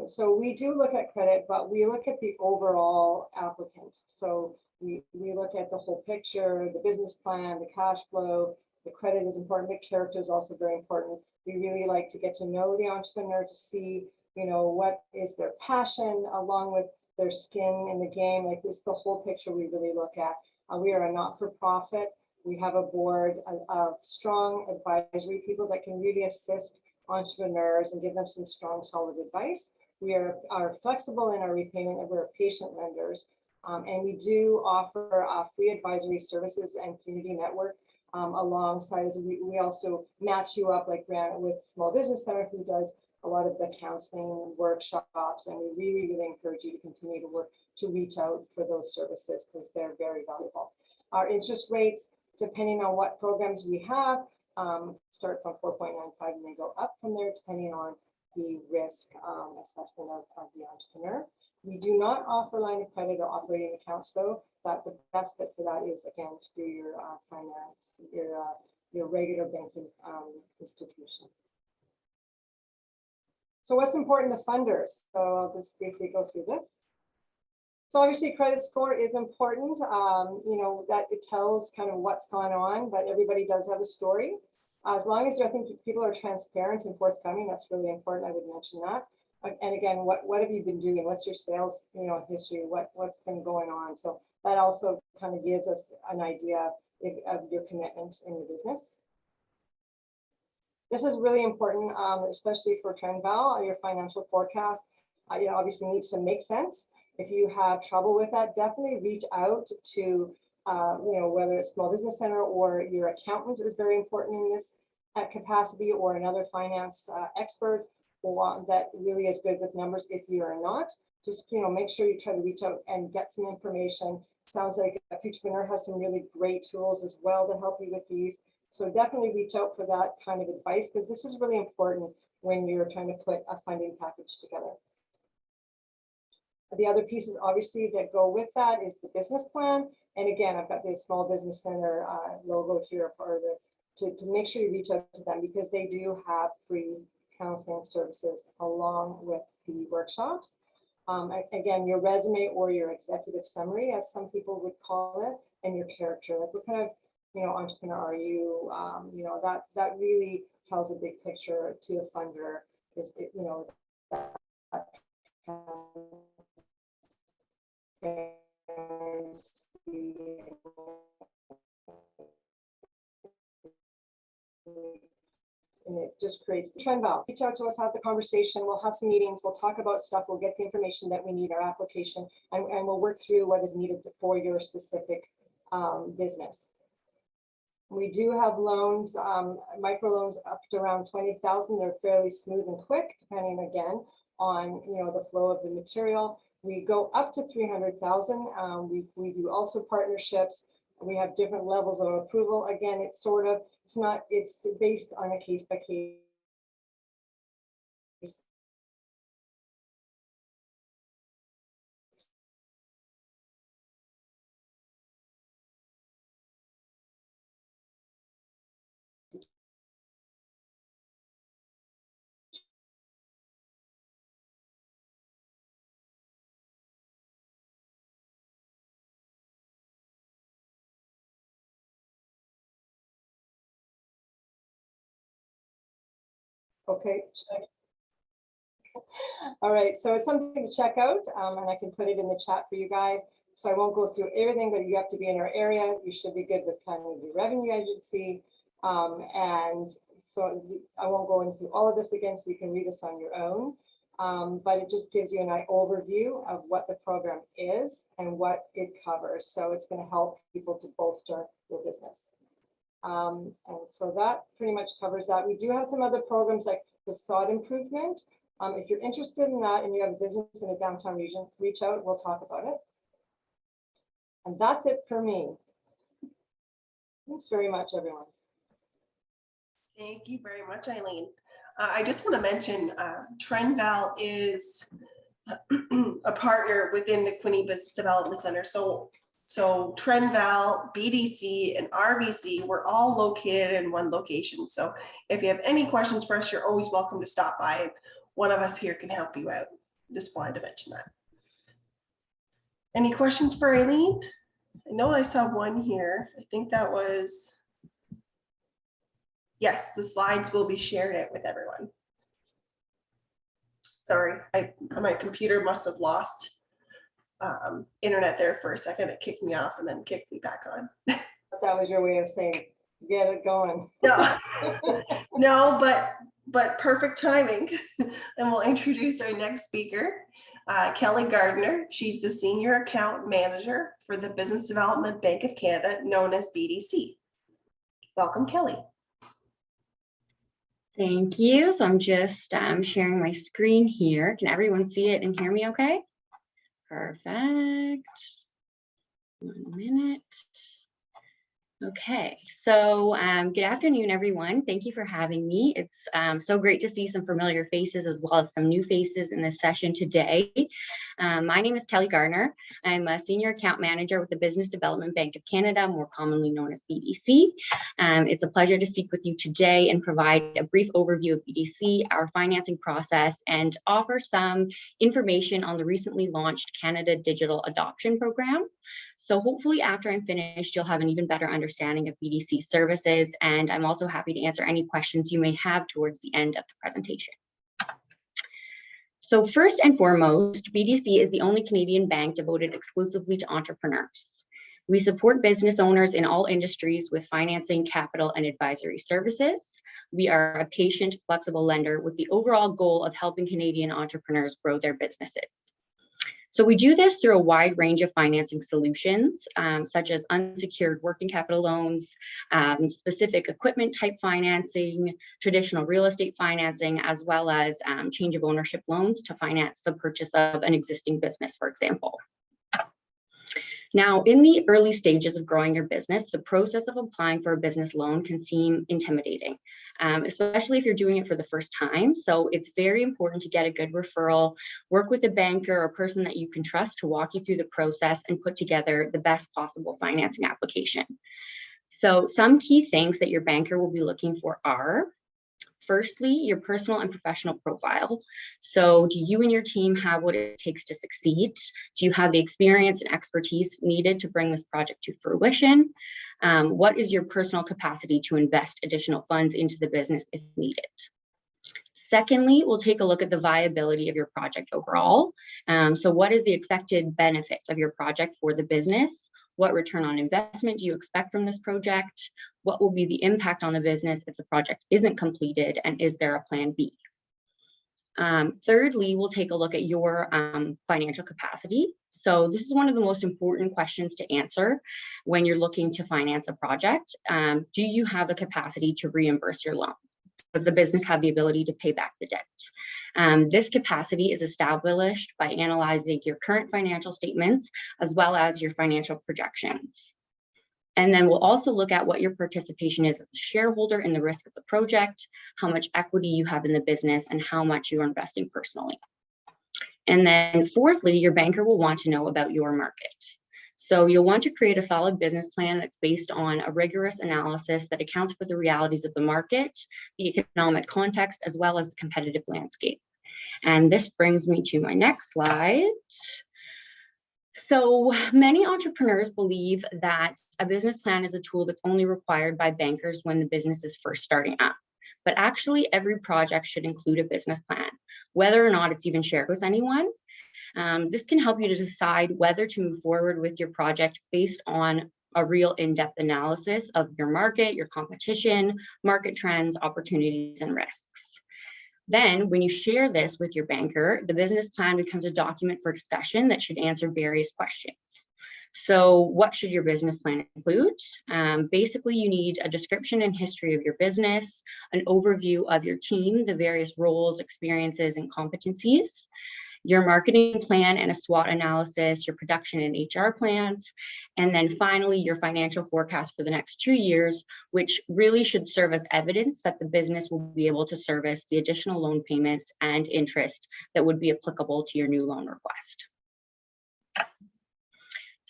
so we do look at credit, but we look at the overall applicant. So we look at the whole picture, the business plan, the cash flow. The credit is important, but character is also very important. We really like to get to know the entrepreneur, to see, you know, what is their passion along with their skin in the game. Like this, the whole picture we really look at. We are a not-for-profit. We have a board of strong advisory people that can really assist entrepreneurs and give them some strong, solid advice. We are flexible in our repayment, and we're patient lenders. And we do offer free advisory services and community network alongside. We also match you up like Brianna with Small Business Center, who does a lot of the counseling workshops, and we really, really encourage you to continue to work to reach out for those services, because they're very valuable. Our interest rates, depending on what programs we have, start from 4.95 and they go up from there depending on the risk assessment of the entrepreneur. We do not offer line of credit or operating accounts, though. That the best fit for that is, again, through your finance, your regular banking institution. So what's important to funders? So I'll just briefly go through this. So obviously credit score is important, you know, that it tells kind of what's gone on, but everybody does have a story. As long as I think people are transparent and forthcoming, that's really important. I would mention that. And again, what have you been doing? What's your sales, you know, history? What's been going on? So that also kind of gives us an idea of your commitments in the business. This is really important, especially for Trenval. Your financial forecast, you know, obviously needs to make sense. If you have trouble with that, definitely reach out to, you know, whether it's Small Business Center or your accountant is very important in this capacity, or another finance expert that really is good with numbers. If you are not, just, you know, make sure you try to reach out and get some information. Sounds like Futurpreneur has some really great tools as well to help you with these. So definitely reach out for that kind of advice, because this is really important when you're trying to put a funding package together. The other pieces, obviously, that go with that is the business plan. And again, I've got the Small Business Center logo here for to make sure you reach out to them, because they do have free counseling services along with the workshops. Again, your resume or your executive summary, as some people would call it, and your character, like what kind of, you know, entrepreneur are you? You know, that really tells a big picture to the funder. Is it, you know, that and it just creates the Trenval. Reach out to us, have the conversation. We'll have some meetings. We'll talk about stuff. We'll get the information that we need, our application, and we'll work through what is needed for your specific business. We do have loans, microloans up to around 20,000. They're fairly smooth and quick, depending again on, you know, the flow of the material. We go up to 300,000. We do also partnerships. We have different levels of approval. Again, it's based on a case by case Okay. All right, so it's something to check out, and I can put it in the chat for you guys. So I won't go through everything, but you have to be in our area. You should be good with kind of the revenue agency. And so I won't go into all of this again, so you can read this on your own. But it just gives you an overview of what the program is and what it covers. So it's going to help people to bolster their business. And so that pretty much covers that. We do have some other programs like facade improvement. If you're interested in that and you have a business in the downtown region, reach out, we'll talk about it. And that's it for me. Thanks very much, everyone. Thank you very much, Eileen. I just want to mention Trenval is a partner within the Quinte Business Development Center. So Trenval, BDC, and RBC, we're all located in one location. So if you have any questions for us, you're always welcome to stop by. One of us here can help you out. Just wanted to mention that. Any questions for Eileen? I know I saw one here. I think that was, yes, the slides will be shared out with everyone. Sorry, my computer must have lost internet there for a second. It kicked me off and then kicked me back on. That was your way of saying, get it going. No, no, but perfect timing. And we'll introduce our next speaker, Kelly Gardner. She's the Senior Account Manager for the Business Development Bank of Canada, known as BDC. Welcome, Kelly. Thank you. So I'm just sharing my screen here. Can everyone see it and hear me okay? Perfect. 1 minute. Okay, so good afternoon, everyone. Thank you for having me. It's so great to see some familiar faces as well as some new faces in this session today. My name is Kelly Gardner. I'm a Senior Account Manager with the Business Development Bank of Canada, more commonly known as BDC. It's a pleasure to speak with you today and provide a brief overview of BDC, our financing process, and offer some information on the recently launched Canada Digital Adoption Program. So hopefully after I'm finished, you'll have an even better understanding of BDC services, and I'm also happy to answer any questions you may have towards the end of the presentation. So first and foremost, BDC is the only Canadian bank devoted exclusively to entrepreneurs. We support business owners in all industries with financing, capital, and advisory services. We are a patient, flexible lender with the overall goal of helping Canadian entrepreneurs grow their businesses. So we do this through a wide range of financing solutions, such as unsecured working capital loans, specific equipment type financing, traditional real estate financing, as well as change of ownership loans to finance the purchase of an existing business, for example. Now, in the early stages of growing your business, the process of applying for a business loan can seem intimidating, especially if you're doing it for the first time. So it's very important to get a good referral, work with a banker or a person that you can trust to walk you through the process and put together the best possible financing application. So some key things that your banker will be looking for are, firstly, your personal and professional profile. So do you and your team have what it takes to succeed? Do you have the experience and expertise needed to bring this project to fruition? What is your personal capacity to invest additional funds into the business if needed? Secondly, we'll take a look at the viability of your project overall. So what is the expected benefit of your project for the business? What return on investment do you expect from this project? What will be the impact on the business if the project isn't completed? And is there a plan B? Thirdly, we'll take a look at your financial capacity. So this is one of the most important questions to answer when you're looking to finance a project. Do you have the capacity to reimburse your loan? Does the business have the ability to pay back the debt? This capacity is established by analyzing your current financial statements as well as your financial projections. And then we'll also look at what your participation is as a shareholder in the risk of the project, how much equity you have in the business, and how much you are investing personally. And then fourthly, your banker will want to know about your market. So you'll want to create a solid business plan that's based on a rigorous analysis that accounts for the realities of the market, the economic context, as well as the competitive landscape. And this brings me to my next slide. So many entrepreneurs believe that a business plan is a tool that's only required by bankers when the business is first starting up. but actually every project should include a business plan, whether or not it's even shared with anyone. This can help you to decide whether to move forward with your project based on a real in-depth analysis of your market, your competition, market trends, opportunities, and risks. Then when you share this with your banker, the business plan becomes a document for discussion that should answer various questions. So what should your business plan include? Basically, you need a description and history of your business, an overview of your team, the various roles, experiences, and competencies, your marketing plan and a SWOT analysis, your production and HR plans, and then finally your financial forecast for the next 2 years, which really should serve as evidence that the business will be able to service the additional loan payments and interest that would be applicable to your new loan request.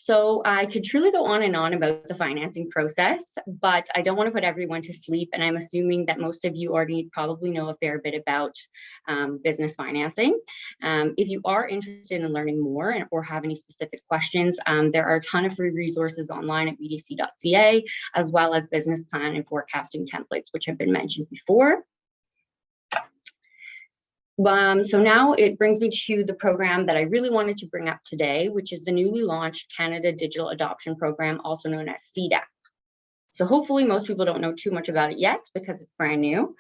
So I could truly go on and on about the financing process, but I don't want to put everyone to sleep. And I'm assuming that most of you already probably know a fair bit about business financing. If you are interested in learning more or have any specific questions, there are a ton of free resources online at bdc.ca, as well as business plan and forecasting templates, which have been mentioned before. So now it brings me to the program that I really wanted to bring up today, which is the newly launched Canada Digital Adoption Program, also known as FedDev. So hopefully most people don't know too much about it yet because it's brand new.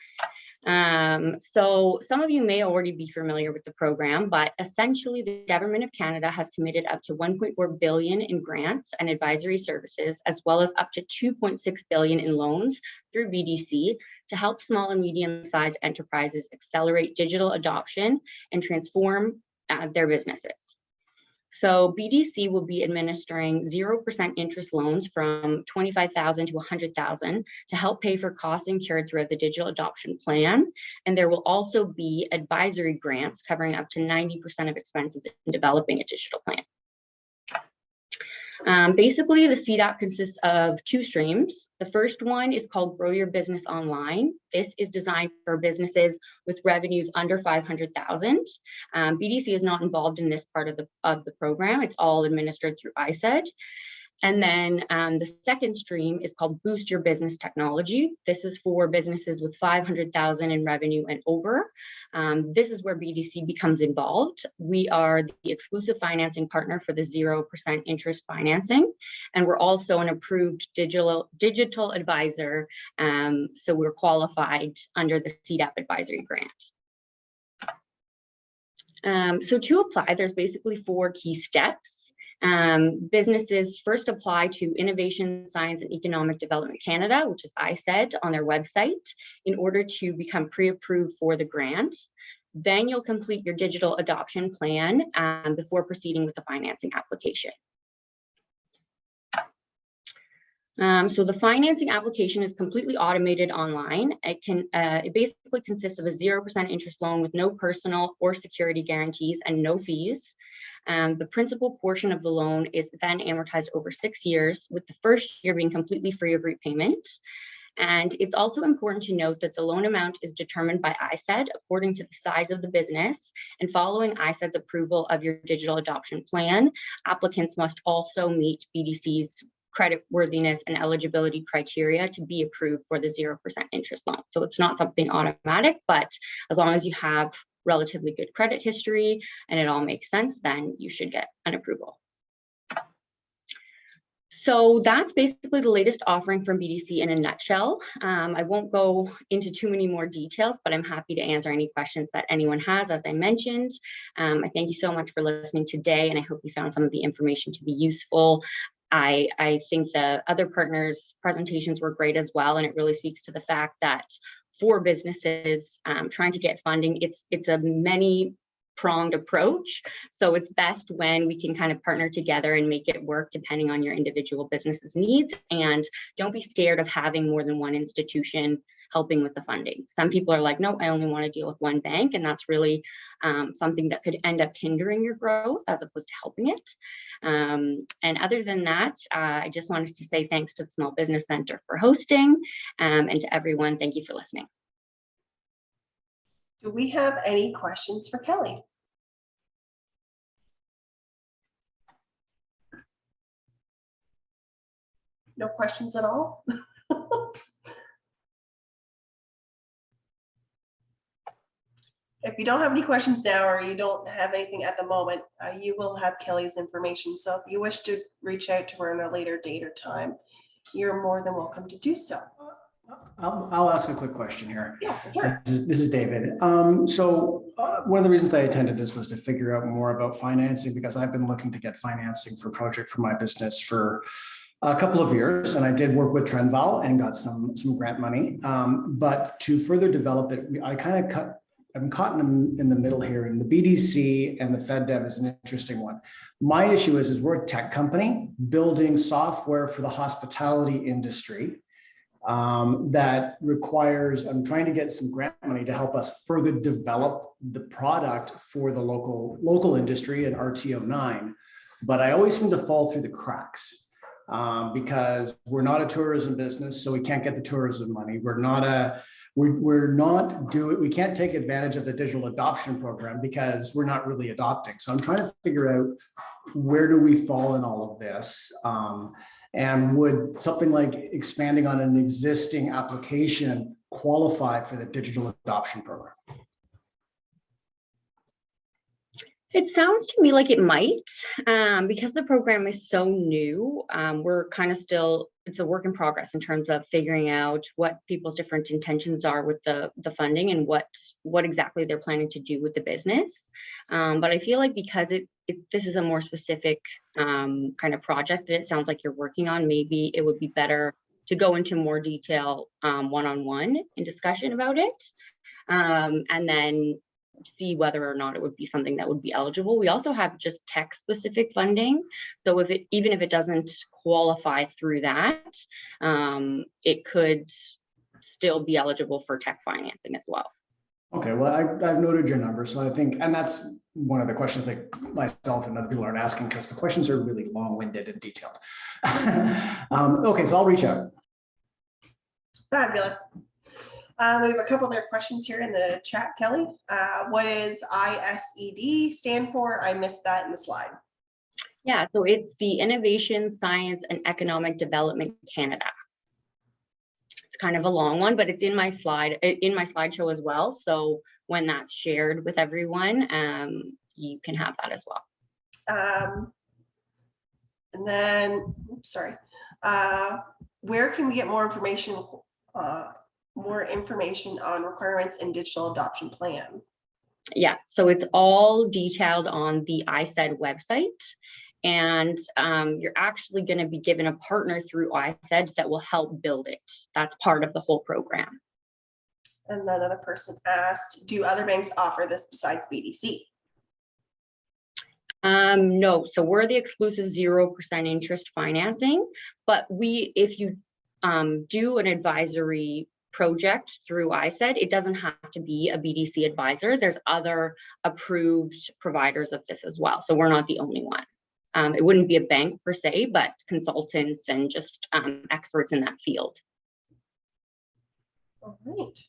So some of you may already be familiar with the program, but essentially the Government of Canada has committed up to 1.4 billion in grants and advisory services, as well as up to 2.6 billion in loans through BDC to help small and medium-sized enterprises accelerate digital adoption and transform their businesses. So BDC will be administering 0% interest loans from 25,000 to 100,000 to help pay for costs incurred throughout the digital adoption plan. And there will also be advisory grants covering up to 90% of expenses in developing a digital plan. Basically, the CDAP consists of 2 streams. The first one is called Grow Your Business Online. This is designed for businesses with revenues under 500,000. BDC is not involved in this part of the program. It's all administered through ISED. And then the second stream is called Boost Your Business Technology. This is for businesses with 500,000 in revenue and over. This is where BDC becomes involved. We are the exclusive financing partner for the 0% interest financing. And we're also an approved digital advisor. So we're qualified under the CDAP advisory grant. So to apply, there's basically 4 key steps. Businesses first apply to Innovation, Science and Economic Development Canada, which is ISED, on their website in order to become pre-approved for the grant. Then you'll complete your digital adoption plan before proceeding with the financing application. So the financing application is completely automated online. It basically consists of a 0% interest loan with no personal or security guarantees and no fees. The principal portion of the loan is then amortized over 6 years, with the first year being completely free of repayment. And it's also important to note that the loan amount is determined by ISED according to the size of the business. And following ISED's approval of your digital adoption plan, applicants must also meet BDC's creditworthiness and eligibility criteria to be approved for the 0% interest loan. So it's not something automatic, but as long as you have relatively good credit history and it all makes sense, then you should get an approval. So that's basically the latest offering from BDC in a nutshell. I won't go into too many more details, but I'm happy to answer any questions that anyone has, as I mentioned. I thank you so much for listening today, and I hope you found some of the information to be useful. I think the other partners' presentations were great as well, and it really speaks to the fact that for businesses trying to get funding, it's a many-pronged approach. So it's best when we can kind of partner together and make it work depending on your individual business's needs. And don't be scared of having more than one institution helping with the funding. Some people are like, no, I only want to deal with one bank. And that's really something that could end up hindering your growth as opposed to helping it. And other than that, I just wanted to say thanks to the Small Business Center for hosting, and to everyone, thank you for listening. Do we have any questions for Kelly? No questions at all? if you don't have any questions now, or you don't have anything at the moment, you will have Kelly's information. So if you wish to reach out to her in a later date or time, you're more than welcome to do so. I'll ask a quick question here. Yeah, sure. This is David. One of the reasons I attended this was to figure out more about financing, because I've been looking to get financing for a project for my business for a couple of years, and I did work with Trenval and got some grant money. But to further develop it, I'm caught in the middle here, and the BDC and the FedDev is an interesting one. My issue is we're a tech company building software for the hospitality industry that requires, I'm trying to get some grant money to help us further develop the product for the local industry and RTO9. But I always seem to fall through the cracks because we're not a tourism business, so we can't get the tourism money. We can't take advantage of the digital adoption program because we're not really adopting. So I'm trying to figure out, where do we fall in all of this? And would something like expanding on an existing application qualify for the digital adoption program? It sounds to me like it might, because the program is so new. We're kind of still, it's a work in progress in terms of figuring out what people's different intentions are with the funding and what exactly they're planning to do with the business. But I feel like because this is a more specific kind of project that it sounds like you're working on, maybe it would be better to go into more detail one-on-one in discussion about it, and then see whether or not it would be something that would be eligible. We also have just tech specific funding. So even if it doesn't qualify through that, it could still be eligible for tech financing as well. Okay, well, I've noted your number. So I think, and that's one of the questions that myself and other people aren't asking, because the questions are really long-winded and detailed. Okay, so I'll reach out. Fabulous. We have a couple other questions here in the chat, Kelly. What is ISED stand for? I missed that in the slide. Yeah, so it's the Innovation, Science, and Economic Development Canada. It's kind of a long one, but it's in my slideshow as well. So when that's shared with everyone, you can have that as well. And then, oops, sorry. Where can we get more information? More information on requirements and digital adoption plan? Yeah, so it's all detailed on the ISED website, and you're actually going to be given a partner through ISED that will help build it. That's part of the whole program. And another person asked, do other banks offer this besides BDC? No, so we're the exclusive 0% interest financing, but if you do an advisory project through ISED, it doesn't have to be a BDC advisor. There's other approved providers of this as well. So we're not the only one. It wouldn't be a bank per se, but consultants and just experts in that field. All right.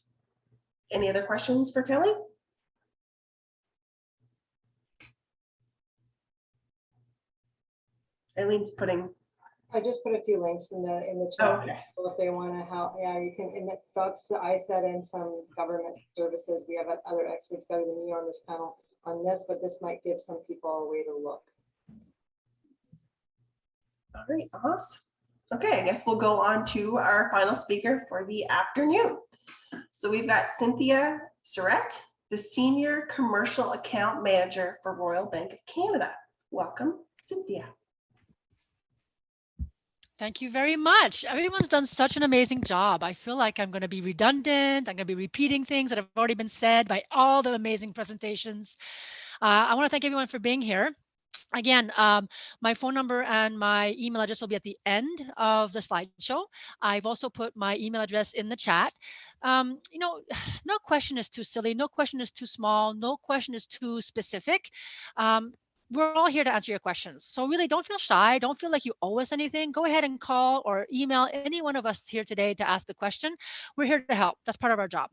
Any other questions for Kelly? Eileen's putting. I just put a few links in the chat. Okay. If they want to help, yeah, you can. And that's to ISED and some government services. We have other experts better than me on this panel on this, but this might give some people a way to look. All right, awesome. Okay, I guess we'll go on to our final speaker for the afternoon. So we've got Cynthia Surratt, the Senior Commercial Account Manager for Royal Bank of Canada. Welcome, Cynthia. Thank you very much. Everyone's done such an amazing job. I feel like I'm going to be redundant. I'm going to be repeating things that have already been said by all the amazing presentations. I want to thank everyone for being here. Again, my phone number and my email address will be at the end of the slideshow. I've also put my email address in the chat. You know, no question is too silly. No question is too small. No question is too specific. We're all here to answer your questions. So really don't feel shy. Don't feel like you owe us anything. Go ahead and call or email any one of us here today to ask the question. We're here to help. That's part of our job.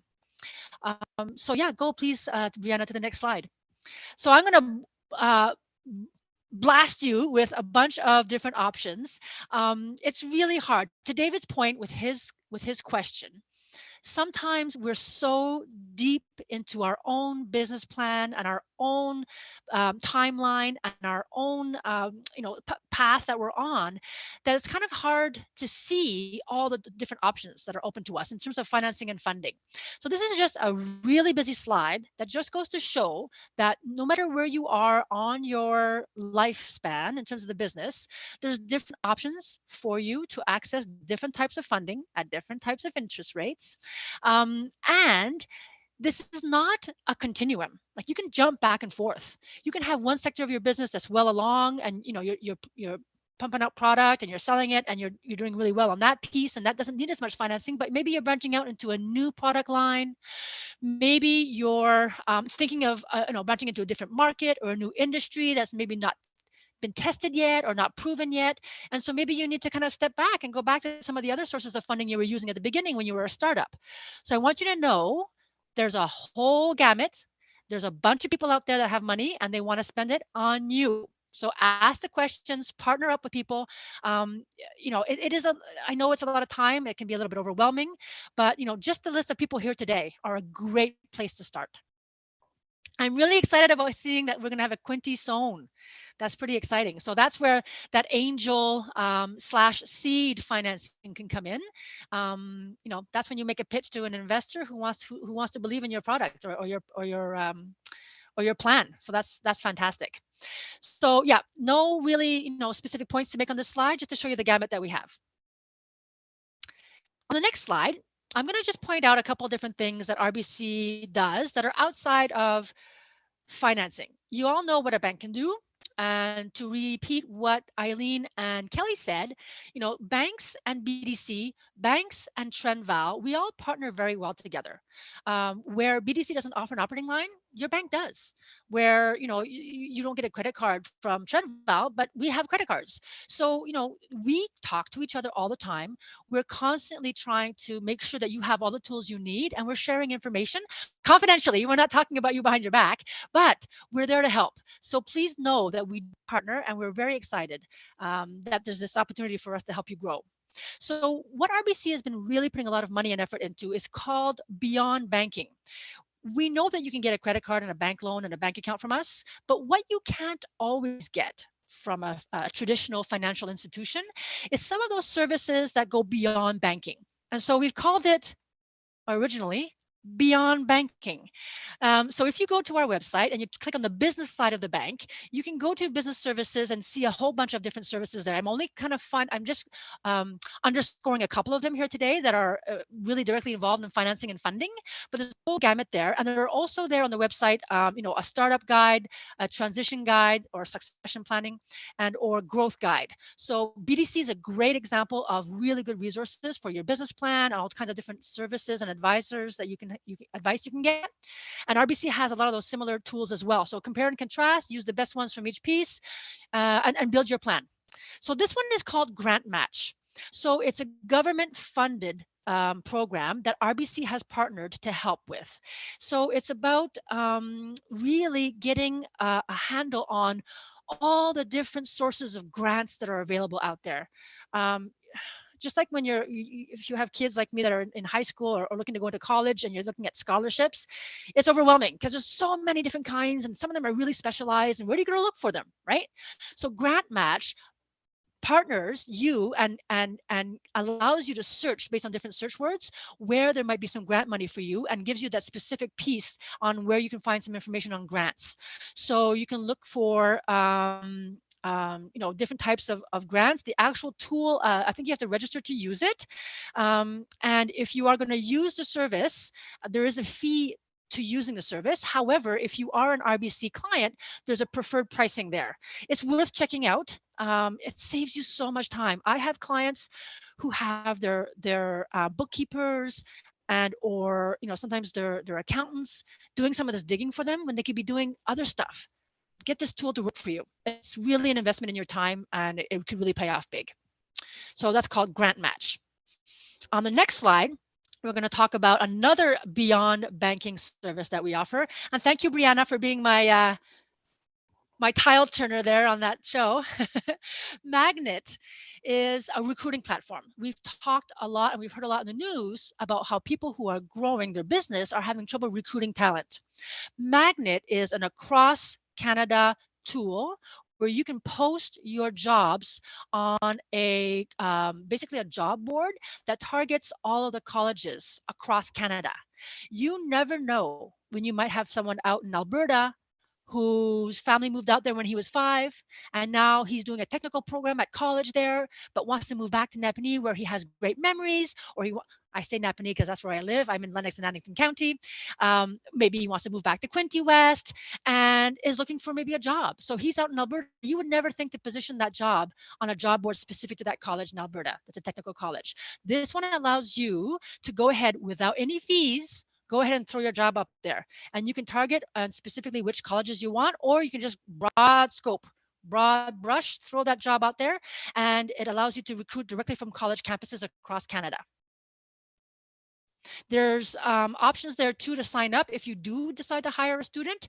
So yeah, go please, Brianna, to the next slide. So I'm going to blast you with a bunch of different options. It's really hard. To David's point with his question, sometimes we're so deep into our own business plan and our own timeline and our own path that we're on, that it's kind of hard to see all the different options that are open to us in terms of financing and funding. So this is just a really busy slide that just goes to show that no matter where you are on your lifespan in terms of the business, there's different options for you to access different types of funding at different types of interest rates. And this is not a continuum. Like, you can jump back and forth. You can have one sector of your business that's well along, and you're pumping out product and you're selling it and you're doing really well on that piece, and that doesn't need as much financing. But maybe you're branching out into a new product line. Maybe you're thinking of branching into a different market or a new industry that's maybe not been tested yet or not proven yet. And so maybe you need to kind of step back and go back to some of the other sources of funding you were using at the beginning when you were a startup. So I want you to know there's a whole gamut. There's a bunch of people out there that have money and they want to spend it on you. So ask the questions, partner up with people. It is I know it's a lot of time. It can be a little bit overwhelming, but just the list of people here today are a great place to start. I'm really excited about seeing that we're going to have a Quinte zone. That's pretty exciting. So that's where that angel / seed financing can come in. That's when you make a pitch to an investor who wants to believe in your product or your plan. So that's fantastic. So yeah, no really specific points to make on this slide, just to show you the gamut that we have. On the next slide, I'm going to just point out a couple of different things that RBC does that are outside of financing. You all know what a bank can do. And to repeat what Eileen and Kelly said, banks and BDC, banks and Trenval, we all partner very well together. Where BDC doesn't offer an operating line, your bank does. Where you don't get a credit card from Trenval, but we have credit cards. So we talk to each other all the time. We're constantly trying to make sure that you have all the tools you need, and we're sharing information confidentially. We're not talking about you behind your back, but we're there to help. So please know that we partner, and we're very excited that there's this opportunity for us to help you grow. So what RBC has been really putting a lot of money and effort into is called Beyond Banking. We know that you can get a credit card and a bank loan and a bank account from us, but what you can't always get from a traditional financial institution is some of those services that go beyond banking. And so we've called it originally Beyond Banking. So if you go to our website and you click on the business side of the bank, you can go to business services and see a whole bunch of different services there. I'm just underscoring a couple of them here today that are really directly involved in financing and funding, but there's a whole gamut there. And there are also there on the website, a startup guide, a transition guide, or succession planning, or growth guide. So BDC is a great example of really good resources for your business plan, all kinds of different services and advisors that you can get. And RBC has a lot of those similar tools as well. So compare and contrast, use the best ones from each piece, and build your plan. So this one is called Grant Match. So it's a government-funded program that RBC has partnered to help with. So it's about really getting a handle on all the different sources of grants that are available out there. Just like when if you have kids like me that are in high school or looking to go into college and you're looking at scholarships, it's overwhelming because there's so many different kinds and some of them are really specialized, and where are you going to look for them, right? So Grant Match partners you and allows you to search based on different search words where there might be some grant money for you, and gives you that specific piece on where you can find some information on grants. So you can look for different types of grants. The actual tool, I think you have to register to use it. And if you are going to use the service, there is a fee to using the service. However, if you are an RBC client, there's a preferred pricing there. It's worth checking out. It saves you so much time. I have clients who have their bookkeepers or sometimes their accountants doing some of this digging for them when they could be doing other stuff. Get this tool to work for you. It's really an investment in your time, and it could really pay off big. So that's called Grant Match. On the next slide, we're going to talk about another Beyond Banking service that we offer. And thank you, Brianna, for being my my tile turner there on that show. Magnet is a recruiting platform. We've talked a lot and we've heard a lot in the news about how people who are growing their business are having trouble recruiting talent. Magnet is an across Canada tool where you can post your jobs on a basically a job board that targets all of the colleges across Canada. You never know when you might have someone out in Alberta whose family moved out there when he was 5, and now he's doing a technical program at college there, but wants to move back to Napanee where he has great memories, or I say Napanee because that's where I live. I'm in Lennox and Addington County. Maybe he wants to move back to Quinte West and is looking for maybe a job. So he's out in Alberta. You would never think to position that job on a job board specific to that college in Alberta. That's a technical college. This one allows you to go ahead without any fees, go ahead and throw your job up there, and you can target specifically which colleges you want, or you can just broad scope, broad brush, throw that job out there, and it allows you to recruit directly from college campuses across Canada. There's options there too to sign up. If you do decide to hire a student,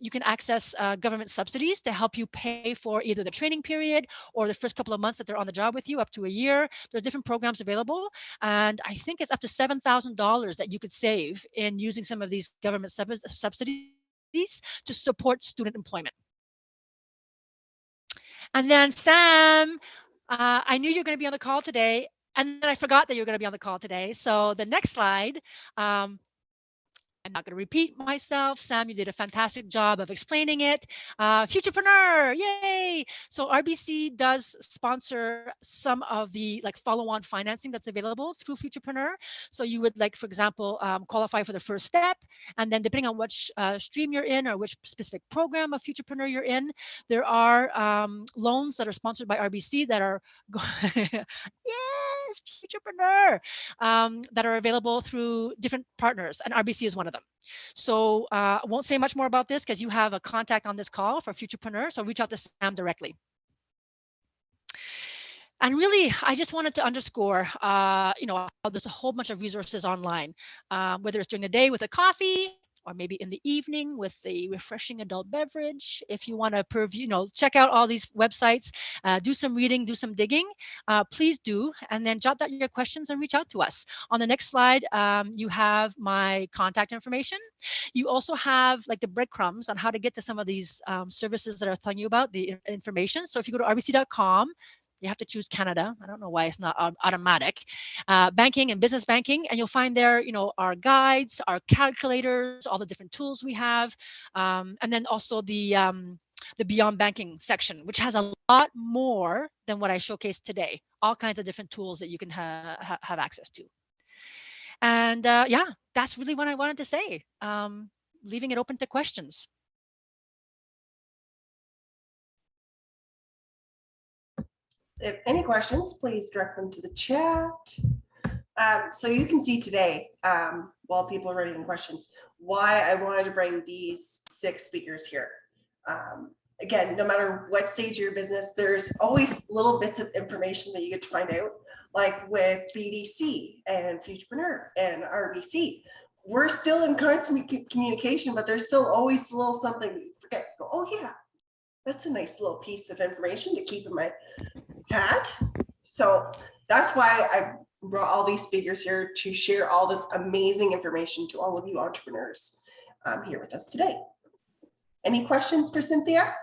you can access government subsidies to help you pay for either the training period or the first couple of months that they're on the job with you, up to a year. There's different programs available. And I think it's up to $7,000 that you could save in using some of these government subsidies to support student employment. And then Sam, I knew you were going to be on the call today, and then I forgot that you were going to be on the call today. So the next slide, I'm not going to repeat myself. Sam, you did a fantastic job of explaining it. Futurpreneur, yay! So RBC does sponsor some of the follow-on financing that's available through Futurpreneur. So you would for example, qualify for the first step, and then depending on which stream you're in or which specific program of Futurpreneur you're in, there are loans that are sponsored by RBC that are yes, Futurpreneur, that are available through different partners, and RBC is one of them. So I won't say much more about this because you have a contact on this call for Futurpreneur, so reach out to Sam directly. And really, I just wanted to underscore, how there's a whole bunch of resources online, whether it's during the day with a coffee, or maybe in the evening with a refreshing adult beverage. If you want to check out all these websites, do some reading, do some digging, please do, and then jot down your questions and reach out to us. On the next slide, you have my contact information. You also have the breadcrumbs on how to get to some of these services that I was telling you about, the information. So if you go to rbc.com, you have to choose Canada. I don't know why it's not automatic. Banking and business banking, and you'll find there, our guides, our calculators, all the different tools we have, and then also the Beyond Banking section, which has a lot more than what I showcased today. All kinds of different tools that you can have access to. And yeah, that's really what I wanted to say. Leaving it open to questions. If any questions, please direct them to the chat. So you can see today, while people are writing questions, why I wanted to bring these 6 speakers here. Again, no matter what stage of your business, there's always little bits of information that you get to find out, like with BDC and Futurpreneur and RBC. We're still in constant communication, but there's still always a little something that you forget. Go, oh yeah, that's a nice little piece of information to keep in my hat. So that's why I brought all these speakers here to share all this amazing information to all of you entrepreneurs here with us today. Any questions for Cynthia?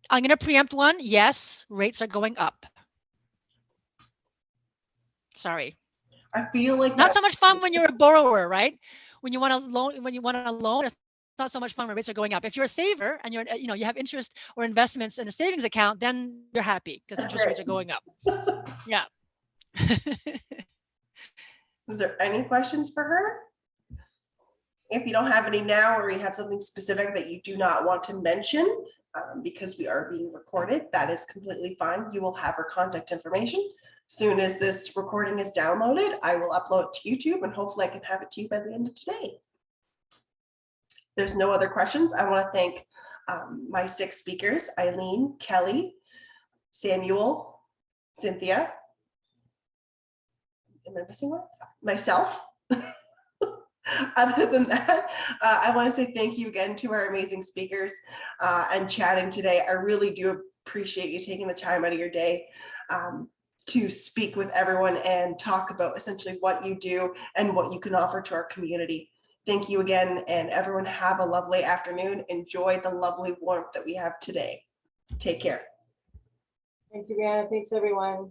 I'm going to preempt one. Yes, rates are going up. Sorry. I feel like not so much fun when you're a borrower, right? When you want a loan, it's not so much fun when rates are going up. If you're a saver and you have interest or investments in a savings account, then you're happy because interest rates are going up. Yeah. Is there any questions for her? If you don't have any now, or you have something specific that you do not want to mention, because we are being recorded, that is completely fine. You will have her contact information. Soon as this recording is downloaded, I will upload it to YouTube, and hopefully I can have it to you by the end of today. There's no other questions. I want to thank my 6 speakers, Eileen, Kelly, Samuel, Cynthia. Am I missing one? Myself. Other than that, I want to say thank you again to our amazing speakers and chatting today. I really do appreciate you taking the time out of your day to speak with everyone and talk about essentially what you do and what you can offer to our community. Thank you again, and everyone have a lovely afternoon. Enjoy the lovely warmth that we have today. Take care. Thank you, Brianna. Thanks, everyone.